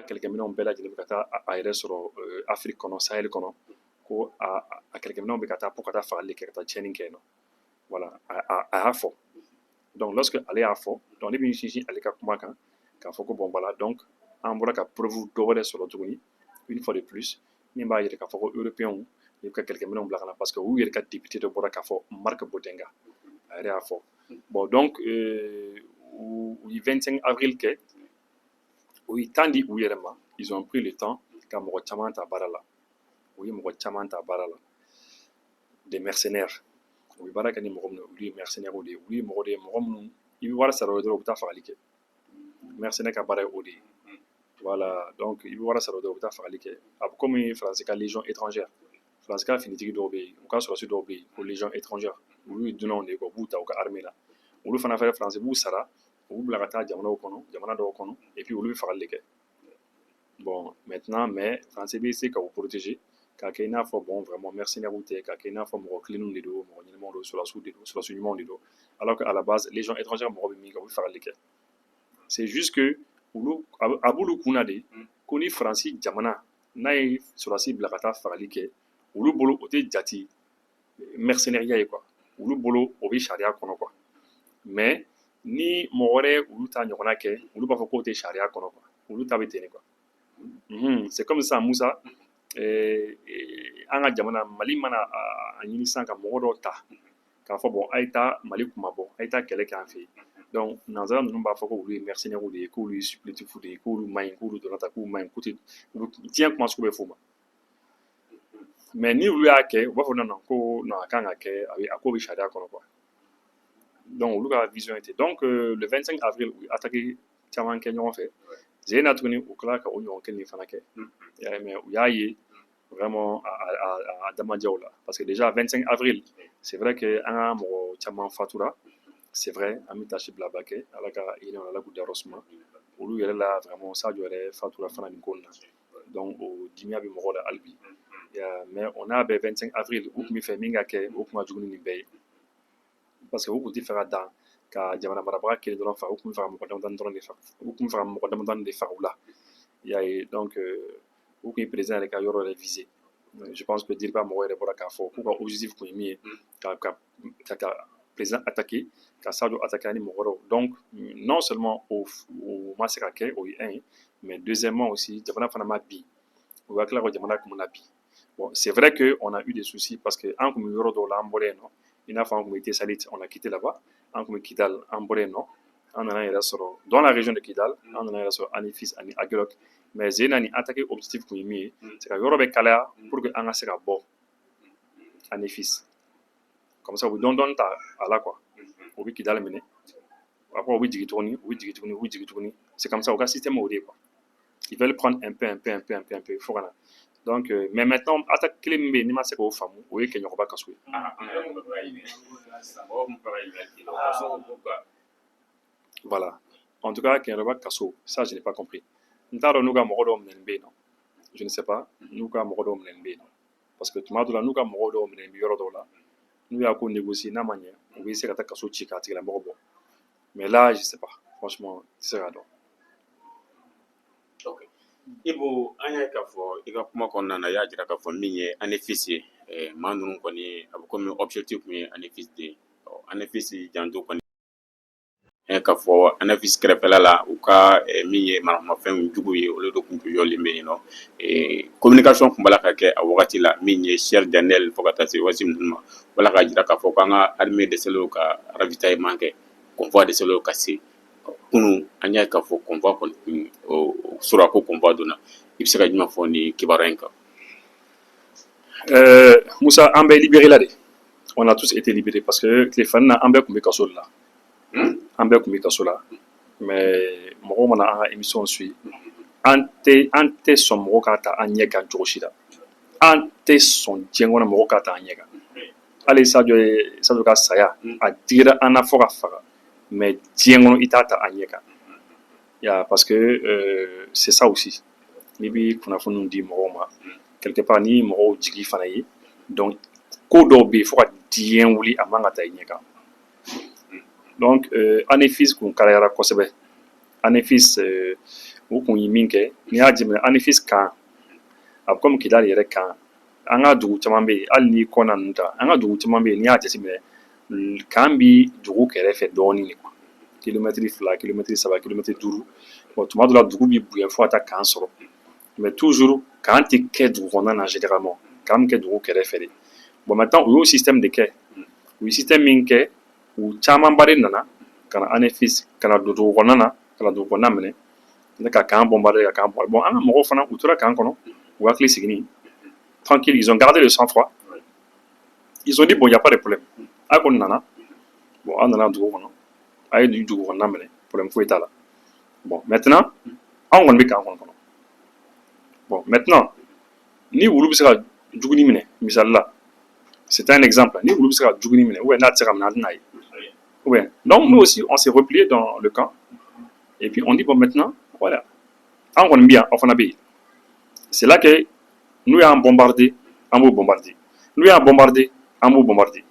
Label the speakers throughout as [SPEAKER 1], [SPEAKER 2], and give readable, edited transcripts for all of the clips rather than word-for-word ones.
[SPEAKER 1] kɛlɛkɛminɛnw bɛɛ lajɛlen bɛ ka taa a yɛrɛ sɔrɔ Afrique kɔnɔ Sahel kɔnɔ ko a kɛlɛkɛminɛnw bɛ ka taa pour ka taa fagali kɛ ka taa tiɲɛni kɛ yen nɔ voilà a y'a fɔ donc lorsque ale y'a fɔ donc ne bɛ n sinsin ale ka kuma kan k'a fɔ ko bon voilà donc an bɔra ka preuve dɔ wɛrɛ sɔrɔ tuguni une fois de plus min b'a jira k'a fɔ ko européens u ka kɛlɛkɛminɛnw bila ka na parce que u yɛrɛ ka député dɔ bɔra k'a fɔ Marc Botenga a yɛrɛ y'a fɔ bon donc u ye 25 avril kɛ u ye temps di u yɛrɛ ma ils ont pris le temps ka mɔgɔ caman ta baara la u ye mɔgɔ caman ta baara la des mercenaires u bɛ baara kɛ ni mɔgɔ minnu olu ye mercenaires de ye olu ye mɔgɔ de ye mɔgɔ minnu i bɛ wari sara o dɔrɔn u bɛ taa fagali kɛ mercenaire ka baara ye o de ye voilà donc i bɛ wari sara o dɔrɔn u bɛ taa fagali kɛ a bɛ komi faransi ka légion étrangère faransi ka finitigi dɔw bɛ yen u ka sɔrɔsi dɔw bɛ yen ko légion étrangère olu ye dunanw de ye u b'u ta u ka armée la olu fana fɛ faransi b'u sara u b'u bila ka taa jamana dɔw kɔnɔ et puis olu bɛ fagali de kɛ bon maintenant mais faransi bɛ se ka u protéger k'a kɛ i n'a fɔ bon vraiment mercenaires tɛ k'a kɛ i n'a fɔ mɔgɔ kilennenw de don mɔgɔ ɲɛnamaw don sɔrɔdasiw de don sɔrɔdasi ɲumanw de don alors que à la base légion étrangère mɔgɔ bɛ min kɛ u bɛ fagali kɛ c'est juste que olu a b'olu kunna de ko ni faransi jamana n'a ye sɔrɔdasi bila ka taa fagali kɛ olu bolo o tɛ jate mercenariat ye quoi olu bolo o bɛ sariya kɔnɔ quoi mais ni mɔgɔ wɛrɛ olu ta ɲɔgɔnna kɛ olu b'a fɔ k'o tɛ sariya kɔnɔ quoi olu ta bɛ ten de quoi c'est comme ça Musa an ka jamana Mali mana a ɲini sisan ka mɔgɔ dɔw ta k'a fɔ bon a ye taa Mali kumabɔ a ye taa kɛlɛ kɛ an fɛ yen donc nanzara ninnu b'a fɔ ko olu ye mercenaires de ye k'olu ye supplétifs de ye k'olu man ɲi k'olu donna ta k'u man ɲi k'u tɛ diɲɛ kuma sugu bɛ f'u ma mais ni olu y'a kɛ u b'a fɔ non ko non a kan ka kɛ a ko bɛ sariya kɔnɔ quoi donc olu ka vision ye ten donc le 25 avril u ye attaque caman kɛ ɲɔgɔn fɛ zen na tuguni u tilala ka o ɲɔgɔn kelen fana kɛ mais u y'a ye vraiment a damajaw la parce que déjà 25 avril c'est vrai que an ka mɔgɔ caman fatura c'est vrai an bɛ tasi bilaba kɛ ala ka hinɛ ala k'u dayɔrɔ suma olu yɛrɛ la vraiment Sadio yɛrɛ fatura fana nin ko in na donc o dimiya bɛ mɔgɔw la hali bi mais on a bɛ 25 avril u tun bɛ fɛ min ka kɛ o tun ka jugu ni nin bɛɛ ye parce que u tun tɛ fɛ ka dan ka jamana marabaga kelen dɔrɔn faga u tun bɛ fɛ ka mɔgɔ damadɔni dɔrɔn de faga u tun bɛ fɛ ka mɔgɔ damadɔni de faga u la i y'a ye donc u tun ye président yɛrɛ ka yɔrɔ yɛrɛ visé je pense que Diriba mɔgɔ yɛrɛ bɔra k'a fɔ k'u ka objectif tun ye min ye ka président attaquer ka Sadio attaquer ani mɔgɔ wɛrɛw donc non seulement o ma se ka kɛ o ye un ye mais deuxièmement aussi jamana fana ma bin u ka tila ka jamana kun na bi bon c'est vrai que on a eu des soucis parce que an tun bɛ yɔrɔ dɔw la an bɔra yen nɔ i n'a fɔ an tun bɛ Tessalit on a quitté là-bas an tun bɛ Kidal an bɔra yen nɔ an nana yɛrɛ sɔrɔ dans la région de Kidal an nana yɛrɛ sɔrɔ Anifis ani Agilok mais Zena ni attaqué objectif kun ye min ye c'est ka yɔrɔ bɛ kalaya pour que an ka se ka bɔ Anifis comme ça u bɛ dɔɔni ta a la quoi u bɛ Kidal minɛ après u bɛ jigin tuguni u bɛ jigin tuguni c'est comme ça u ka système o de ye quoi ils veulent prendre un peu fo ka na donc mais maintenant attaque kelen min bɛ yen n'i ma se k'o faamu o ye kɛɲɔgɔnba kaso ye voilà en tout cas kɛɲɔgɔnba kaso ça je n'ai pas compris n t'a dɔn n'u ka mɔgɔ dɔw minɛnen bɛ yen nɔ je ne sais pas n'u ka mɔgɔ dɔw minɛnen bɛ yen nɔ parce que tuma dɔw la n'u ka mɔgɔ dɔw minɛnen bɛ yɔrɔ dɔw la n'u y'a ko négocier n'a ma ɲɛ u bɛ se ka taa kaso ci k'a tigilamɔgɔ bɔ mais là je sais pas franchement tɛ se k'a dɔn.
[SPEAKER 2] Ibu an y'a k'a fɔ i ka kuma kɔnɔna na i y'a jira k'a fɔ min ye Anefis ye maa ninnu kɔni a bɛ komi objectif tun ye Anefis de ye Anefis janto kɔni k'a fɔ Anefis kɛrɛfɛla la u ka min ye maramafɛnw jugu ye olu de tun jɔlen bɛ yen nɔ communication tun b'a ka kɛ a wagati la min ye Cher Daniel fo ka taa se waati ninnu ma wala k'a jira k'a fɔ k'an ka armée dɛsɛlen ka ravitaillement kɛ convoi dɛsɛlen ka se kunun an y'a k'a fɔ convoi kɔni sɔrɔ ko convoi donna i bɛ se ka jumɛn fɔ ni kibaruya in kan.
[SPEAKER 1] Musa an bɛ libéré la de on a tous été libérés parce que tile fana na an bɛɛ tun bɛ kaso de la an bɛɛ tun bɛ kaso la mais mɔgɔw mana an ka émission suit an tɛ sɔn mɔgɔ k'a ta an ɲɛ kan cogo si la an tɛ sɔn diɲɛ kɔnɔ mɔgɔ k'a ta an ɲɛ kan hali Sadio ka saya a digira an na fɔ ka faga mais diɲɛ kɔnɔ i t'a ta an ɲɛ kan parce que c'est ça aussi n'i bɛ kunnafoniw di mɔgɔw ma quelque part ni mɔgɔw jigi fana ye donc ko dɔw bɛ yen fo ka diɲɛ wuli a man ka taa i ɲɛ kan donc Anefis kun kalayara kosɛbɛ Anefis u kun ye min kɛ n'i y'a jateminɛ ANEFIS kan a bɛ komi Kidali yɛrɛ kan an ka dugu caman bɛ yen hali ni kɔna ninnu ta an ka dugu caman bɛ yen n'i y'a jateminɛ kan bi dugu kɛrɛfɛ dɔɔnin de quoi kilomɛtiri 2 kilomɛtiri 3 kilomɛtiri 5 bon tuma dɔ la dugu bi bonya fo ka taa kan sɔrɔ mais toujours kan tɛ kɛ dugu kɔnɔna na généralement kan bɛ kɛ dugu kɛrɛfɛ de bon maintenant u y'o système de kɛ u ye système min kɛ u camanba de nana ka na ANEFIS ka na don dugu kɔnɔna na ka na dugu kɔnɔna minɛ ne ka kan bombarder ka kan bon an ka mɔgɔw fana u tora kan kɔnɔ u hakili sigini tranquille ils ont gardé le sang-froid ils ont dit bon il y a pas de problème a ko nana bon an nana dugu kɔnɔ a ye dugu kɔnɔna minɛ problème foyi t'a la bon maintenant anw kɔni bɛ kan kɔnɔ bon maintenant ni wulu bɛ se ka juguni minɛ misali la c'est un exemple ni wulu bɛ se ka juguni minɛ ou bien n'a tɛ se ka minɛ an tɛna ye ou bien donc nous aussi on s'est replié dans le camp et puis on dit bon maintenant voilà anw kɔni bɛ yan aw fana bɛ yen c'est là que n'u y'an bombarder an b'u bombarder n'u y'an bombarder an b'u bombarder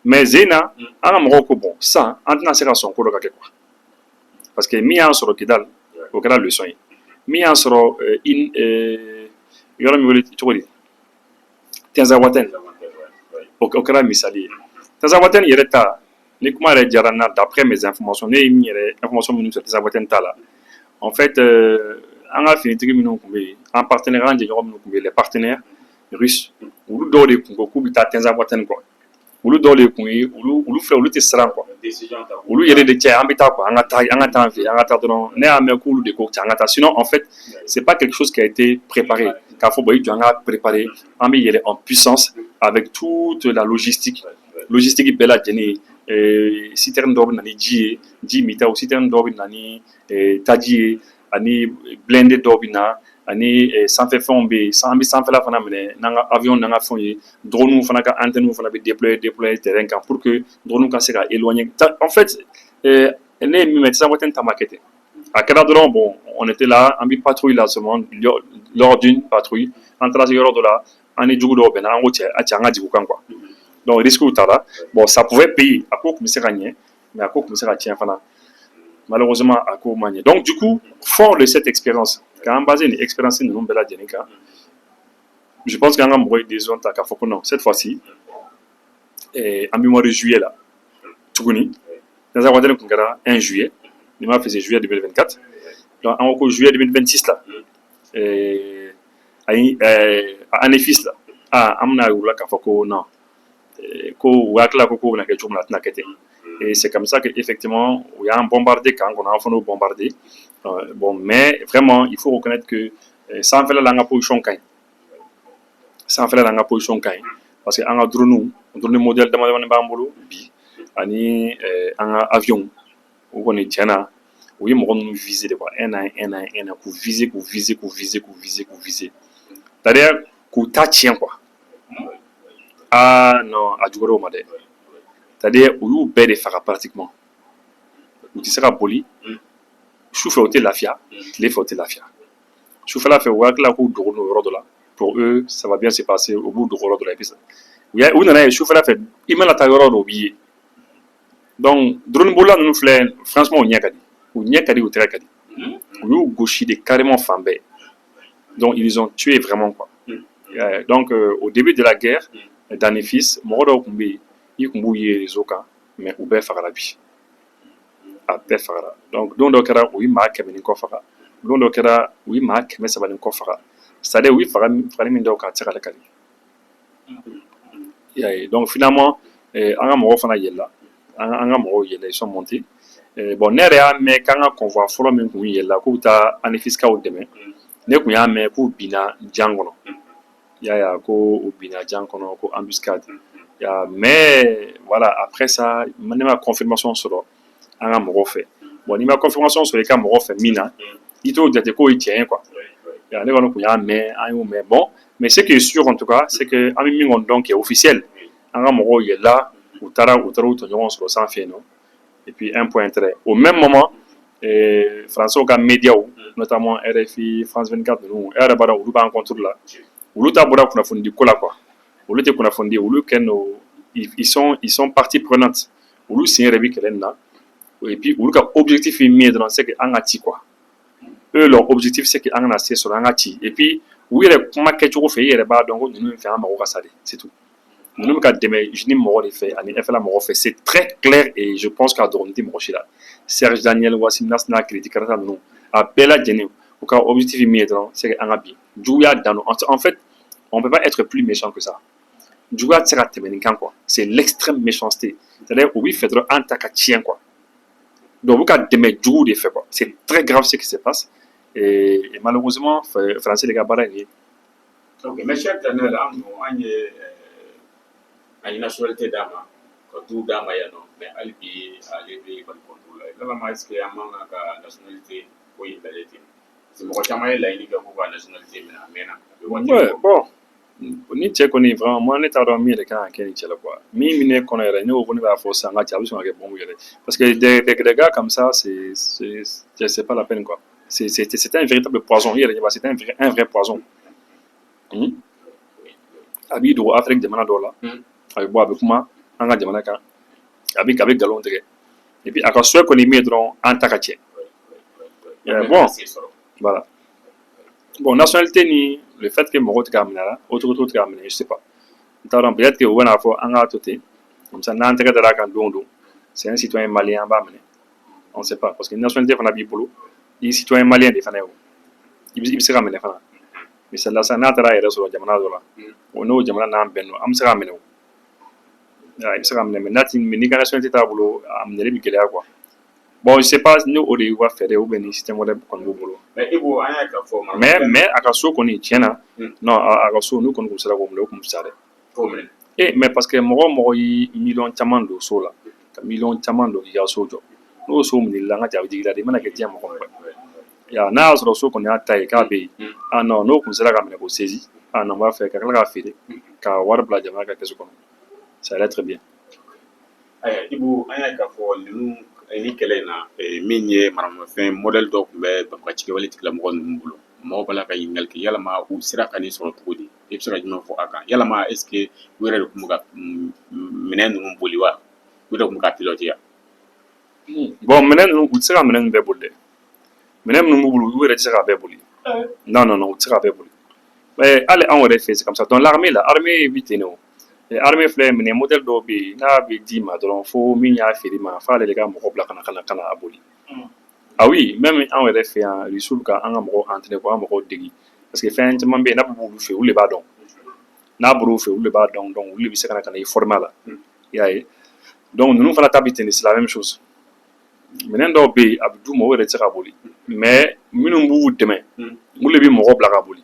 [SPEAKER 1] mais Zena an ka mɔgɔw ko bon sisan an tɛna se ka sɔn ko dɔ ka kɛ quoi parce que min y'an sɔrɔ Kidali o kɛra leçon ye min y'an sɔrɔ yɔrɔ min wele cogo di Tɛnzawatɛn o kɛra misali ye Tɛnzawatɛn yɛrɛ ta ni kuma yɛrɛ diyara n na d'après mes informations ne ye min yɛrɛ information minnu sɔrɔ Tɛnzawatɛn ta la en fait an ka finitigi minnu tun bɛ yen an partenaire an jɛɲɔgɔn minnu tun bɛ yen les partenaires russes olu dɔw de tun ko k'u bɛ taa Tɛnzawatɛn kɔ olu dɔw de tun ye olu filɛ olu tɛ siran quoi olu yɛrɛ de cɛ an bɛ taa quoi an ka taa an fɛ an ka taa dɔrɔn ne y'a mɛn k'olu de ko cɛ an ka taa sinon en fait c'est pas quelque chose qui a été préparé k'a fɔ bon i jɔ an ka préparer an bɛ yɛlɛ en puissance avec toute la logistique bɛɛ lajɛlen citerne dɔw bɛ na ni ji ye ji mitaw citerne dɔw bɛ na ni taji ye ani blindé dɔw bɛ na ani sanfɛfɛnw bɛ yen an bɛ sanfɛla fana minɛ n'an ka avion n'an ka fɛnw ye drone fana ka antenne fana bɛ déployer terrain kan pour que drone ka se ka éloigner en fait ne ye min mɛn Tɛnzawatɛn ta ma kɛ ten a kɛra dɔrɔn bon on était là an bɛ patrouille la seulement lors d'une patrouille an taara se yɔrɔ dɔ la an ni jugu dɔw bɛnna an ko cɛ an ka jigin u kan quoi donc risque tara bon ça pouvait payer a ko tun bɛ se ka ɲɛ mais a ko tun bɛ se ka tiɲɛ fana malheureusement a ko ma ɲɛ donc du coup fort de cette expérience k'an basé ni expérience ninnu bɛɛ lajɛlen kan je pense qu'an ka mɔgɔ ye décision ta k'a fɔ ko non cette fois-ci an bɛ mois de juillet la tuguni Tɛnzawatɛn tun kɛra 1 juillet ni m'a fɛ c'est juillet 2024 donc an ko ko juillet 2026 la ayi a ANEFIS la an bɛna yir'u la k'a fɔ ko non ko u hakili la ko bɛna kɛ cogo min na a tɛna kɛ ten et c'est comme ça que effectivement u y'an bombarder kan kɔnɔ an fana y'u bombarder bon mais vraiment il faut reconnaître que sanfɛla la an ka position ka ɲi sanfɛla la an ka position ka ɲi parce que an ka drone modèle damadamanin b'an bolo bi ani an ka avion u kɔni tiɲɛna u ye mɔgɔ ninnu viser de quoi un à un k'u viser c'est-à-dire k'u ta tiɲɛ quoi ah non a jugura o ma dɛ c'est-à-dire u y'u bɛɛ de faga pratiquement u tɛ se ka boli sufɛ u tɛ lafiya tile fɛ u tɛ lafiya sufɛla fɛ u hakili la k'u dogo n'o yɔrɔ dɔ la pour eux ça va bien se passer u b'u dogo yɔrɔ dɔ la et puis u nana ye sufɛla fɛ i mana taa yɔrɔ dɔ u b'i ye donc drone bolila ninnu filɛ franchement u ɲɛ ka di u tɛgɛ ka di u y'u gosi de carrément fan bɛɛ donc ils ont tué vraiment quoi donc au début de la guerre d'ANEFIS mɔgɔ dɔw tun bɛ yen i tun b'u ye réseau kan mais u bɛɛ fagara bi a bɛɛ fagara donc don dɔ kɛra u ye maa 100 ni kɔ faga don dɔ kɛra u ye maa 300 ni kɔ faga c'est-à-dire u ye fagali min dɔw kan a tɛ se ka lakali donc finalement an ka mɔgɔw fana yɛlɛla an ka mɔgɔw yɛlɛ ils sont montés bon ne yɛrɛ y'a mɛn k'an ka convoi fɔlɔ min tun yɛlɛla k'u bɛ taa ANEFIS-kaw dɛmɛ ne tun y'a mɛn k'u binna jan kɔnɔ y'a ko u binna jan kɔnɔ ko embuscade mais voilà après ça ne ma confirmation sɔrɔ an ka mɔgɔw fɛ bon n'i ma confirmation sɔrɔ i ka mɔgɔw fɛ min na i t'o jate k'o ye tiɲɛ ye quoi ne kɔni tun y'a mɛn an y'o mɛn bon mais ce qui est sûr en tout cas c'est que an bɛ min kɔni dɔn qui est officiel an ka mɔgɔw yɛlɛla u taara u tɔɲɔgɔnw sɔrɔ sanfɛ yen nɔ et puis un point très au même moment français ka médiaw notamment RFI France 24 ninnu e yɛrɛ b'a dɔn olu b'an contre la olu ta bɔra kunnafoni di ko la quoi olu tɛ kunnafoni di olu kɛ n'o ils sont partie prenante olu sen yɛrɛ bɛ kɛlɛ nin na et puis olu ka objectif ye min ye dɔrɔn c'est que an ka ci quoi eux leur objectif c'est que an kana se sɔrɔ an ka ci et puis u yɛrɛ kuma kɛcogo fɛ i yɛrɛ b'a dɔn ko ninnu fɛ an mago ka sa de c'est tout ninnu bɛ ka dɛmɛ usine mɔgɔ de fɛ ani FLA mɔgɔ fɛ c'est très clair et je pense k'a dɔgɔnin tɛ mɔgɔ si la Serge Daniel Wassim Nasna Crédit Karata ninnu a bɛɛ lajɛlen u ka objectif ye min ye dɔrɔn c'est que an ka bin juguya dan don en fait on peut pas être plus méchant que ça juguya tɛ se ka tɛmɛ nin kan quoi c'est l'extrême méchanceté c'est-à-dire u bɛ fɛ dɔrɔn an ta ka tiɲɛ quoi donc u bɛ ka dɛmɛ jugu de fɛ quoi c'est très grave ce qui se passe et malheureusement français de ka baara ye nin ye.
[SPEAKER 2] Ok, mais cher Daniel, an ye nationalité d'a ma ka du d'a ma yan nɔ mais hali bi ale bɛ Mali contrôle la yalama est ce que an man kan ka nationalité ko in lajɛ ten parce que mɔgɔ caman ye laɲini kɛ k'u ka nationalité minɛ a mɛnna.
[SPEAKER 1] Ouais, bon ni cɛ kɔni vraiment moi ne t'a dɔn min yɛrɛ kan ka kɛ nin cɛ la quoi min bɛ ne kɔnɔ yɛrɛ ne ko ko ne b'a fɔ sisan n ka cɛ a bɛ sɔn ka kɛ bombe yɛrɛ parce que des gars comme ça c'est pas la peine quoi c'est un véritable poison i yɛrɛ ɲɛ b'a c'est un vrai poison a b'i dogo Afrique jamana dɔw la a bɛ bɔ a bɛ kuma an ka jamana kan a bɛ nkalon tigɛ et puis a ka souhait kɔni min ye dɔrɔn an ta ka tiɲɛ bon voilà bon nationalité ni le fait que mɔgɔw tɛ k'a minɛ a la autorité tɛ k'a minɛ je sais pas n t'a dɔn peut-être que u bɛn'a fɔ an k'a to ten comme ça n'an tɛgɛ dara a kan don o don c'est un citoyen malien an b'a minɛ on sait pas parce que nationalité fana b'i bolo i ye citoyen malien de fana ye o i bɛ se ka minɛ fana misali la sisan n'a taara a yɛrɛ sɔrɔ jamana dɔ la o n'o jamana n'an bɛn don an bɛ se k'a minɛ o i bɛ se k'a minɛ mais n'i ka nationalité t'a bolo a minɛli bɛ gɛlɛya quoi bon je sais pas ni o de y'u ka fɛɛrɛ ou bien ni système wɛrɛ kɔni b'u bolo mais a ka so kɔni tiɲɛ na non a ka so n'u kɔni tun sera k'o minɛ o tun fisaya dɛ mais parce que mɔgɔ o mɔgɔ y'i miliyɔn caman don so la ka miliyɔn caman don k'i ka so jɔ n'o so minɛli la an ka jaabi jigi la de i mana kɛ diɲɛ mɔgɔ mɔgɔ ye n'a y'a sɔrɔ so kɔni y'a ta ye k'a bɛ yen ah non n'o tun sera ka minɛ k'o saisi ah non n b'a fɛ ka tila k'a feere ka wari bila jamana ka kɛsu kɔnɔ ça allait très bien.
[SPEAKER 2] Ibu an y'a k'a fɔ ninnu ni kɛlɛ in na min ye maramafɛn modèle dɔ tun bɛ Bamaka Cikɛwale tigilamɔgɔ ninnu bolo mɔgɔw b'a la ka ɲininkali kɛ yalama u sera ka nin sɔrɔ cogo di i bɛ se ka jumɛn fɔ a kan yalama est ce que u yɛrɛ de tun bɛ ka minɛn ninnu boli wa u yɛrɛ tun bɛ ka piloter ya.
[SPEAKER 1] Bon minɛn ninnu u tɛ se ka minɛn ninnu bɛɛ boli dɛ minɛn minnu b'u bolo u yɛrɛ tɛ se k'a bɛɛ boli non u tɛ se k'a bɛɛ boli hali anw yɛrɛ fɛ c'est comme ça donc l'armée bɛ ten de o armée filɛ minɛ modèle dɔw bɛ yen n'a bɛ d'i ma dɔrɔn fo min y'a feere ma f'ale de ka mɔgɔ bila ka na a boli ah oui même anw yɛrɛ fɛ yan Rusiw bɛ ka an ka mɔgɔw entraîner k'an ka mɔgɔw degi parce que fɛn caman bɛ yen n'a bɛ b'olu fɛ olu de b'a dɔn n'a bɔr'u fɛ olu de b'a dɔn donc olu de bɛ se ka na i former a la i y'a ye donc ninnu fana ta bɛ ten de c'est la même chose minɛn dɔw bɛ yen a bɛ d'u ma o yɛrɛ tɛ se ka boli mais minnu b'u dɛmɛ olu de bɛ mɔgɔ bila ka boli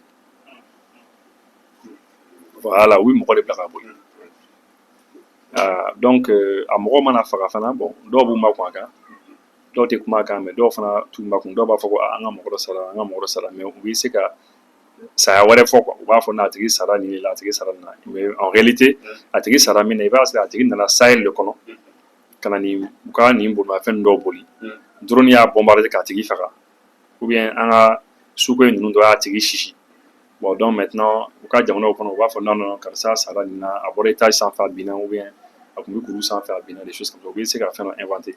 [SPEAKER 1] voilà u bɛ mɔgɔ de bila ka boli. Donc a mɔgɔ mana faga fana bon dɔw b'u ma kun a kan dɔw tɛ kuma a kan mais dɔw fana t'u ma kun dɔw b'a fɔ ko an ka mɔgɔ dɔ sara mais u bɛ se ka saya wɛrɛ fɔ quoi u b'a fɔ n'a tigi sara nin de la a tigi sara nin na mais en réalité a tigi sara min na i b'a sɔrɔ a tigi nana Sahel de kɔnɔ ka na u ka nin bolimafɛn dɔw boli drone y'a bombarder k'a tigi faga ou bien an ka suko ninnu dɔ y'a tigi sisi bon donc maintenant u ka jamanaw kɔnɔ u b'a fɔ non karisa sara nin na a bɔra étage sanfɛ a binna ou bien a tun bɛ kuru sanfɛ a binna des choses comme ça u bɛ se ka fɛn dɔ inventer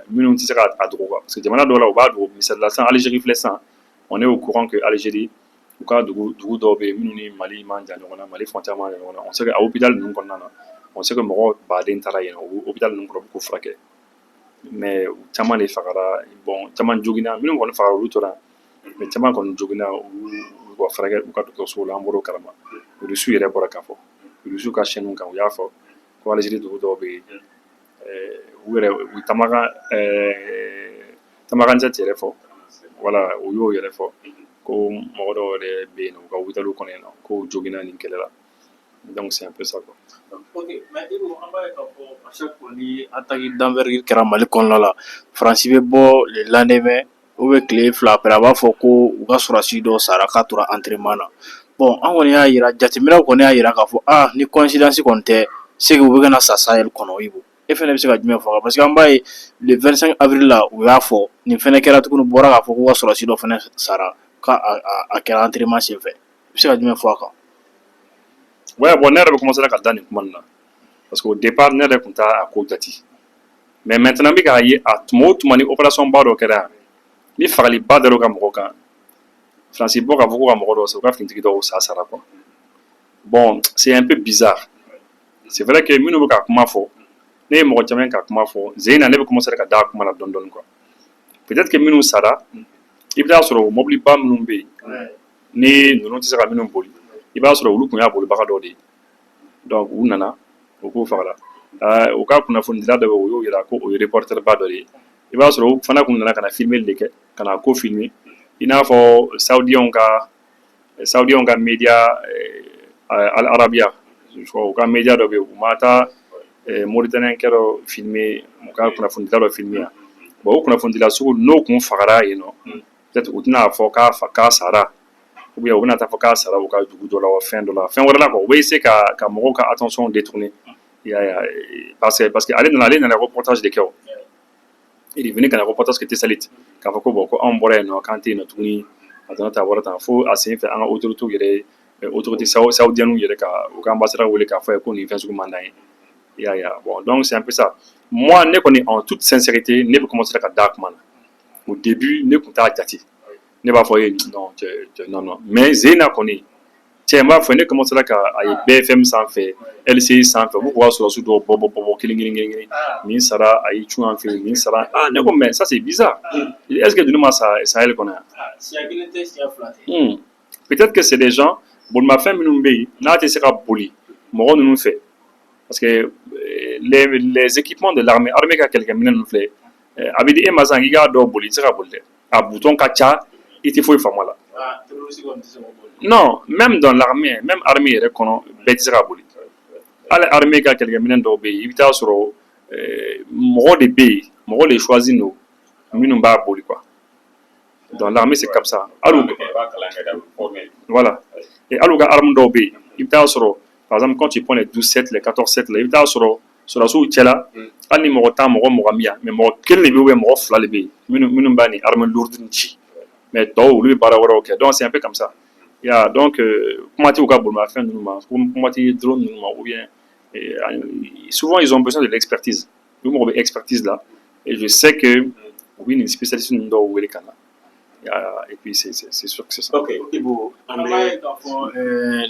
[SPEAKER 1] minnu tɛ se k'a dogo quoi parce que jamana dɔw la u b'a dogo misali la sisan Algérie filɛ sisan on est au courant que Algérie u ka dugu dɔw bɛ yen minnu ni Mali man jan ɲɔgɔn na Mali frontière man jan ɲɔgɔn na on sait que a hôpital ninnu kɔnɔna na on sait que mɔgɔ baden taara yen o hôpital ninnu kɔnɔ u bɛ k'u furakɛ mais caman de fagara bon caman joginna minnu kɔni fagara olu tora mais caman kɔni joginna u ka furakɛ u ka dɔgɔtɔrɔsow la an bɔr'o kalama Rusiw yɛrɛ bɔra k'a fɔ Rusiw ka chaîne kan u y'a fɔ ko Algérie dugu dɔw bɛ yen u yɛrɛ u Tamaranzɛti yɛrɛ fɔ voilà u y'o yɛrɛ fɔ ko mɔgɔ dɔw yɛrɛ bɛ yen u ka hôpitaliw kɔnɔ yen nɔ ko joginna nin kɛlɛ la donc c'est un peu ça quoi.
[SPEAKER 3] Ok, mais Ibu an b'a ye k'a fɔ à chaque fois ni attaque d'envergure kɛra Mali kɔnɔna la Faransi bɛ bɔ le lendemain ou bien tile fila après a b'a fɔ ko u ka sɔrɔdasi dɔ sara k'a tora entraînement na bon an kɔni y'a yira jateminɛw kɔni y'a yira k'a fɔ ni coïncidence kɔni tɛ c'est que u bɛ ka na sa Sahel kɔnɔ Ibu e fɛnɛ bɛ se ka jumɛn fɔ parce que an b'a ye le 25 avril la u y'a fɔ nin fɛnɛ kɛra tuguni bɔra k'a fɔ k'u ka sɔrɔdasi dɔ fɛnɛ sara k'a kɛra entraînement senfɛ i bɛ se ka jumɛn fɔ a kan.
[SPEAKER 1] Ouais bon ne yɛrɛ bɛ commencer ka da nin kuma nin na parce que au départ ne yɛrɛ tun t'a ko jate mais maintenant n bɛ k'a ye a tuma o tuma ni opération ba dɔ kɛra yan ni fagali ba dalo ka mɔgɔ kan France bɔ ka fɔ ko ka mɔgɔ dɔ sɔrɔ ka finitigi dɔw sa sara quoi. Bon, c'est un peu bizarre. C'est vrai que minnu bɛ ka kuma fɔ ne ye mɔgɔ caman ka kuma fɔ Zeyina ne bɛ commencer ka da kuma la dɔɔni dɔɔni quoi. Peut-être que minnu sara i bɛ taa sɔrɔ mobili ba minnu bɛ yen ni ninnu tɛ se ka minnu boli i b'a sɔrɔ olu tun y'a bolibaga dɔ de ye. Donc u nana u k'u fagala u ka kunnafonidila dɔ bɛ o y'o yira ko o ye reporter ba dɔ de ye i b'a sɔrɔ u fana tun nana ka na filmer de kɛ ka na ko filmer i n'a fɔ saoudiens ka média Al Arabiya u ka média dɔ bɛ yen u ma taa Mauritaniens kɛ dɔ filmer u ka kunnafonidila dɔ filmer yan bon o kunnafonidila sugu n'o kun fagara yen nɔ peut-être u tɛna fɔ k'a sara ou bien u bɛna taa fɔ k'a sara u ka dugu dɔ la wa fɛn dɔ la fɛn wɛrɛ la quoi u bɛ essayer ka mɔgɔw ka attention détourner parce que ale nana reportage de kɛ o il est venu ka na reportage kɛ Tessalit k'a fɔ ko bon ko anw bɔra yen nɔ k'an tɛ yen nɔ tuguni a tɛna taa wɛrɛ tan fo a sen fɛ an ka autorités yɛrɛ autorités saoudiennes yɛrɛ ka u ka ambassadeur wele k'a fɔ ye ko nin fɛn sugu man d'an ye bon donc c'est un peu ça moi ne kɔni en toute sincérité ne bɛ commencer ka da kuma na au début ne tun t'a jate ne b'a fɔ ye non mais Zeyina kɔni cɛ n b'a fɔ ne commencer ka a ye BFM sanfɛ LCI sanfɛ u b'a sɔrɔ su dɔw bɔ kelen min sara a y'i cun an fɛ min sara ne ko mais ça c'est bizarre est-ce que dunun ma sa Sahel kɔnɔ yan
[SPEAKER 3] siɲɛ kelen tɛ siɲɛ fila tɛ
[SPEAKER 1] peut-être que c'est des gens bolimafɛn minnu bɛ yen n'a tɛ se ka boli mɔgɔ ninnu fɛ parce que les équipements de l'armée ka kɛlɛkɛminɛ ninnu filɛ a bɛ di e ma sisan k'i k'a dɔw boli i tɛ se ka boli dɛ a bouton ka ca i tɛ foyi faamu a la non même dans l'armée même armée yɛrɛ kɔnɔ bɛɛ tɛ se ka boli hali armée ka kɛlɛkɛminɛ dɔw bɛ yen i bɛ taa sɔrɔ mɔgɔ de bɛ yen mɔgɔ de choisi don minnu b'a boli quoi dans l'armée c'est comme ça voilà et hali u ka arme dɔw bɛ yen i bɛ taa sɔrɔ par exemple quand tu prends les 12-7 les 14-7 là i bɛ taa sɔrɔ sɔrɔdasiw cɛla hali ni mɔgɔ tan mɔgɔ mugan bɛ yan mais mɔgɔ kelen de bɛ yen ou bien mɔgɔ fila de bɛ yen minnu b'a ni arme lourde nin ci mais tɔw olu bɛ baara wɛrɛw kɛ donc c'est un peu comme ça donc kuma tɛ u ka bolimafɛn ninnu ma kuma tɛ drone ninnu ma ou bien souvent ils ont besoin de l'expertise olu mago bɛ expertise la et je sais que u bɛ nin spécialiste ninnu dɔw wele ka na et puis c'est sûr que c'est ça.
[SPEAKER 2] Ok, Ibu,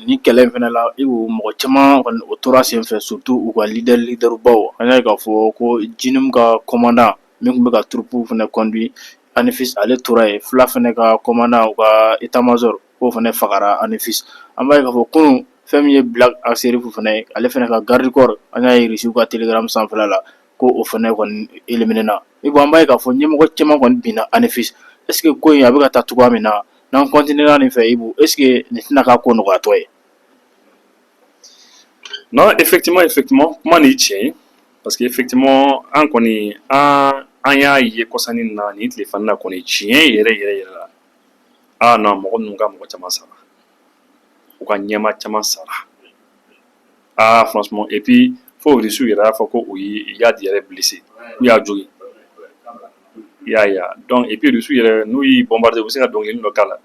[SPEAKER 3] ni kɛlɛ in fana la Ibu mɔgɔ caman kɔni o tora senfɛ surtout u ka leader baw an y'a ye k'a fɔ ko Jinim ka commandant min tun bɛ ka troupe fana conduit Anifis ale tora yen fila fana ka commandant u ka état-major k'o fana fagara Anifis an b'a ye k'a fɔ kunun fɛn min ye Black Sheriff fana ye ale fana ka garde corps an y'a ye Rusiw ka telegram sanfɛla la ko o fana kɔni éliminé na Ibu an b'a ye k'a fɔ ɲɛmɔgɔ caman kɔni binna Anifis est-ce que ko in a bɛ ka taa cogoya min na n'an continuera nin fɛ Ibu est-ce que nin tɛna k'a ko nɔgɔyatɔ ye
[SPEAKER 1] non effectivement kuma nin tiɲɛ ye parce que effectivement an kɔni an y'a ye kɔsani nin na nin tile fana na kɔni tiɲɛ yɛrɛ la non mɔgɔ ninnu ka mɔgɔ caman sara u ka ɲɛma caman sara franchement et puis fo Rusiw yɛrɛ y'a fɔ ko u y'a yɛrɛ blessé u y'a jogin donc et puis Rusiw yɛrɛ n'u y'i bombardé u bɛ se ka dɔnkili dɔ k'a la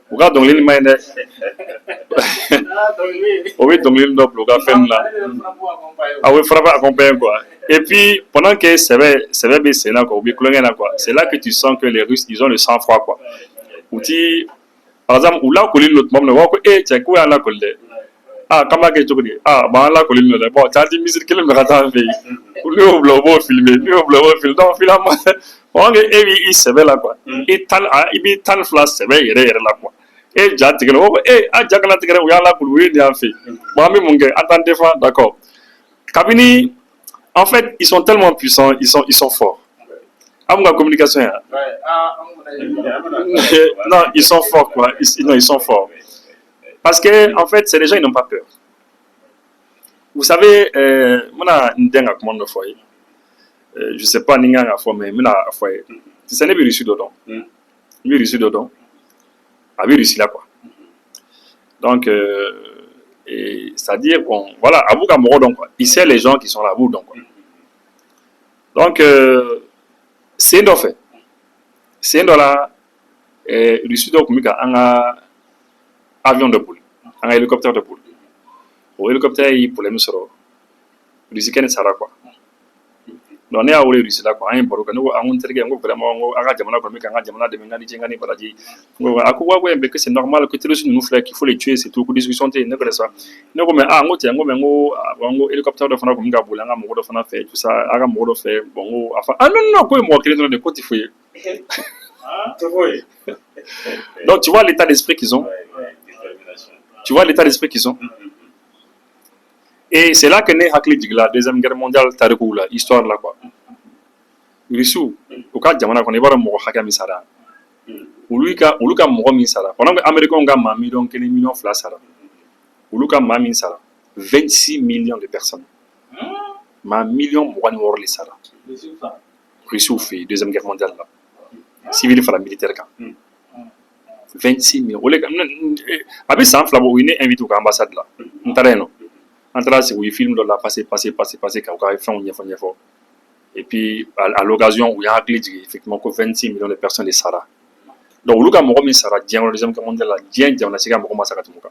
[SPEAKER 1] u ka dɔnkili ma ɲi dɛ o bɛ dɔnkili dɔ bila u ka fɛn la a bɛ frappe accompagné quoi et puis pendant que sɛbɛ bɛ sen na quoi u bɛ kulonkɛ na quoi c'est là que tu sens que les Russes ils ont le sang froid quoi u ti par exemple u lakoli don tuma min na u b'a fɔ ko cɛ k'u y'an lakoli dɛ k'an b'a kɛ cogo di bon an lakoli don dɛ bon cɛ an tɛ misiri kelen bila ka taa an fɛ yen n'u y'o bila u b'o filmer donc finalement pendant que e b'i sɛbɛ la quoi i b'i tan ni fila sɛbɛ yɛrɛ la quoi ja tigɛra o ko a ja kana tigɛra u y'a lakoli u ye nin y'an fɛ yen bon an bɛ mun kɛ an t'an défend d'accord kabini en fait ils sont tellement puissants ils sont forts an ka communication yan non ils sont forts quoi non ils sont forts parce que en fait c'est les gens ils n'ont pas peur vous savez mana n den ka kuma dɔ fɔ ye je sais pas ni n kan ka fɔ mais n bɛna a fɔ ye sisan ne bɛ Russie dɔ dɔn n bɛ Russie dɔ dɔn a bɛ Russie la quoi donc c'est-à-dire bon voilà a b'u ka mɔgɔ dɔn quoi il sait les gens qui sont là a b'u dɔn quoi donc sen dɔ fɛ sen dɔ la Russie dɔ tun bɛ ka an ka avion dɔ boli an ka hélicoptère dɔ boli o hélicoptère ye problème sɔrɔ Russie kɛnɛ sara quoi donc ne y'a wele Russie la quoi an ye baro kɛ ne ko an ko n terikɛ n ko vraiment n ko a ka jamana kɔni bɛ ka n ka jamana dɛmɛ n ka ni cɛ n ka ni baraji n ko a ko ouais mais que c'est normal que terroriste ninnu filɛ qu'il faut les tuer c'est tout ko discussion tɛ yen ne ko sa ne ko mais n ko cɛ n ko mais n ko hélicoptère dɔ fana tun bɛ ka boli an ka mɔgɔ dɔ fana fɛ tout ça a ka mɔgɔ dɔ fɛ bon n ko a fa non ko ye mɔgɔ kelen dɔrɔn de ko tɛ foyi ye donc tu vois l'état d'esprit qu'ils ont tu vois l'état d'esprit qu'ils ont. Et c'est là que naît la Deuxième Guerre mondiale, tarikoula, histoire là quoi. Rissou, au cas de Jamana, on est voir un mot Hakami Sara. Uluka Mogomi Sara. Pendant que les Américains ont gagné millions, quel millions de Sara. Uluka Mami Sara. 26 millions de personnes. Ma million Mogani Worli Sara. Rissou fait Deuxième Guerre mondiale là. Civil et militaire. 26 millions. Avec ça, Flabo, il est invité à l'ambassade là. N'tareno. Entre c'est où il filme là, passer, quand on fait un effort. Et puis, à l'occasion, où il y a effectivement que 26 millions de personnes de Sara. Donc, le gars, moi, Sara, Dieu, le deuxième commandant là, Dieu, on a ces gars, moi, Sara, tout le monde.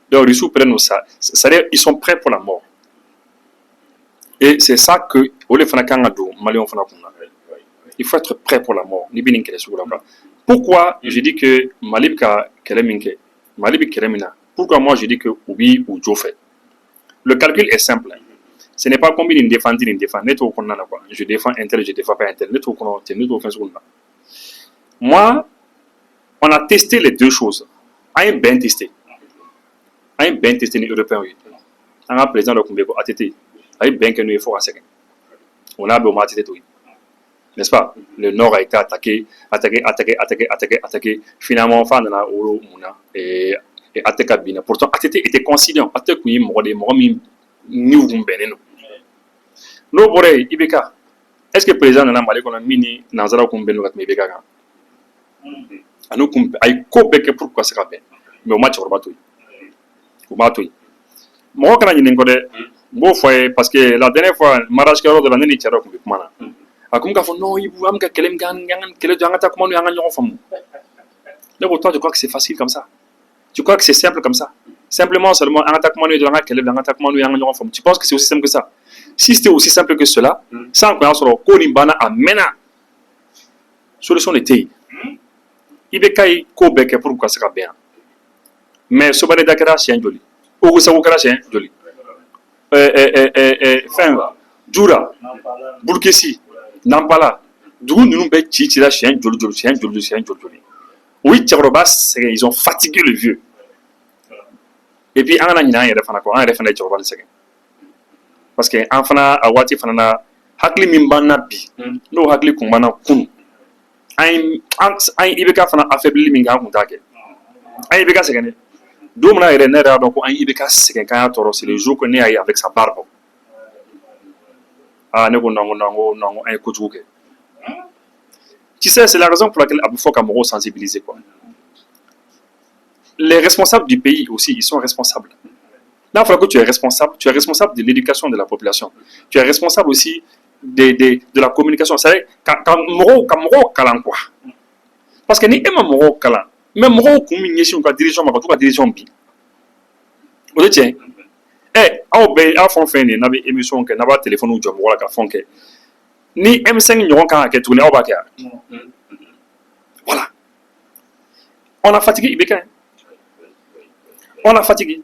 [SPEAKER 1] Donc, les sous prennent ça. C'est-à-dire, ils sont prêts pour la mort. Et c'est ça que, au lieu de faire un cadeau, Malion fait il faut être prêt pour la mort. Pourquoi je dis que Malibka Keleminke, Malibka Kelemina, pourquoi moi je dis que Oubi ou Joe fait? Le calcul est simple. Ce n'est pas combien il défend. Je défends un tel, je défends pas un tel. Moi, on a testé les deux choses. On a bien testé. On a bien testé les Européens. On a président de Kumbeko ATT. On a bien que nous il faut assurer. On a bien ATT tout. N'est-ce pas? Le Nord a été attaqué. Finalement, enfin, on a Oro Mouna et attaqué Bina. Pourtant, ATT était conciliant. ATT qui est mort des morts, nous beneno. No boré Ibeka. Est-ce que le président de la Mali qu'on a mini Nazara Kumbeno kat Mebeka? Anu kumbe ay ko beke pourquoi c'est bien. Mais au match on va tout. Au match. Moi quand on n'engode bon fois parce que la dernière fois mariage que de l'année ni tcharo kumbe kumana. Akumka fo non ibu amka kelem gan kele jangata comment nous yanga famu. Donc toi tu crois que c'est facile comme ça? Tu crois que c'est simple comme ça? Simplement seulement un attaquement nous yanga kelem un attaquement nous yanga famu. Tu penses que c'est aussi simple que ça? Si c'était aussi simple que cela, sans qu'on soit Konimbana amena solution était. Ibeka ko beke pourquoi c'est bien. Mais ce balai dakara c'est joli. Ou ça vous c'est joli. Fin Djura Burkesi Nampala d'où nous be tira chien joli. Oui, Tcharobas, ils ont fatigué le vieux. Et puis en année il refana quoi, en refana Tcharobas c'est. Parce que enfana awati fanana hakli mimbana bi. No hakli kumbana kun. Aïe Ibeka fana affaibli minga kuntake. Aïe Ibeka c'est gagné. Domna et Renner donc Aïe Ibeka c'est quelqu'un toro c'est le jour qu'on est avec sa barbe. Ah ne non aïe koutouke. Tu sais c'est la raison pour laquelle Abou Foka Moro sensibilisé quoi. Les responsables du pays aussi ils sont responsables. Là il faut que tu es responsable de l'éducation de la population. Tu es responsable aussi de la communication. C'est-à-dire, quand Moro kalan quoi. Parce que ni Emma Moro kalan, même Moro communication, quand dirigeant, ma tout dirigeant bi. Vous le tiens. A fond fait ni n'avait émission que n'avait téléphone ou job voilà qu'a fond que ni M5 n'y aura qu'à tourner au bac. Voilà. On a fatigué Ibeka. On a fatigué.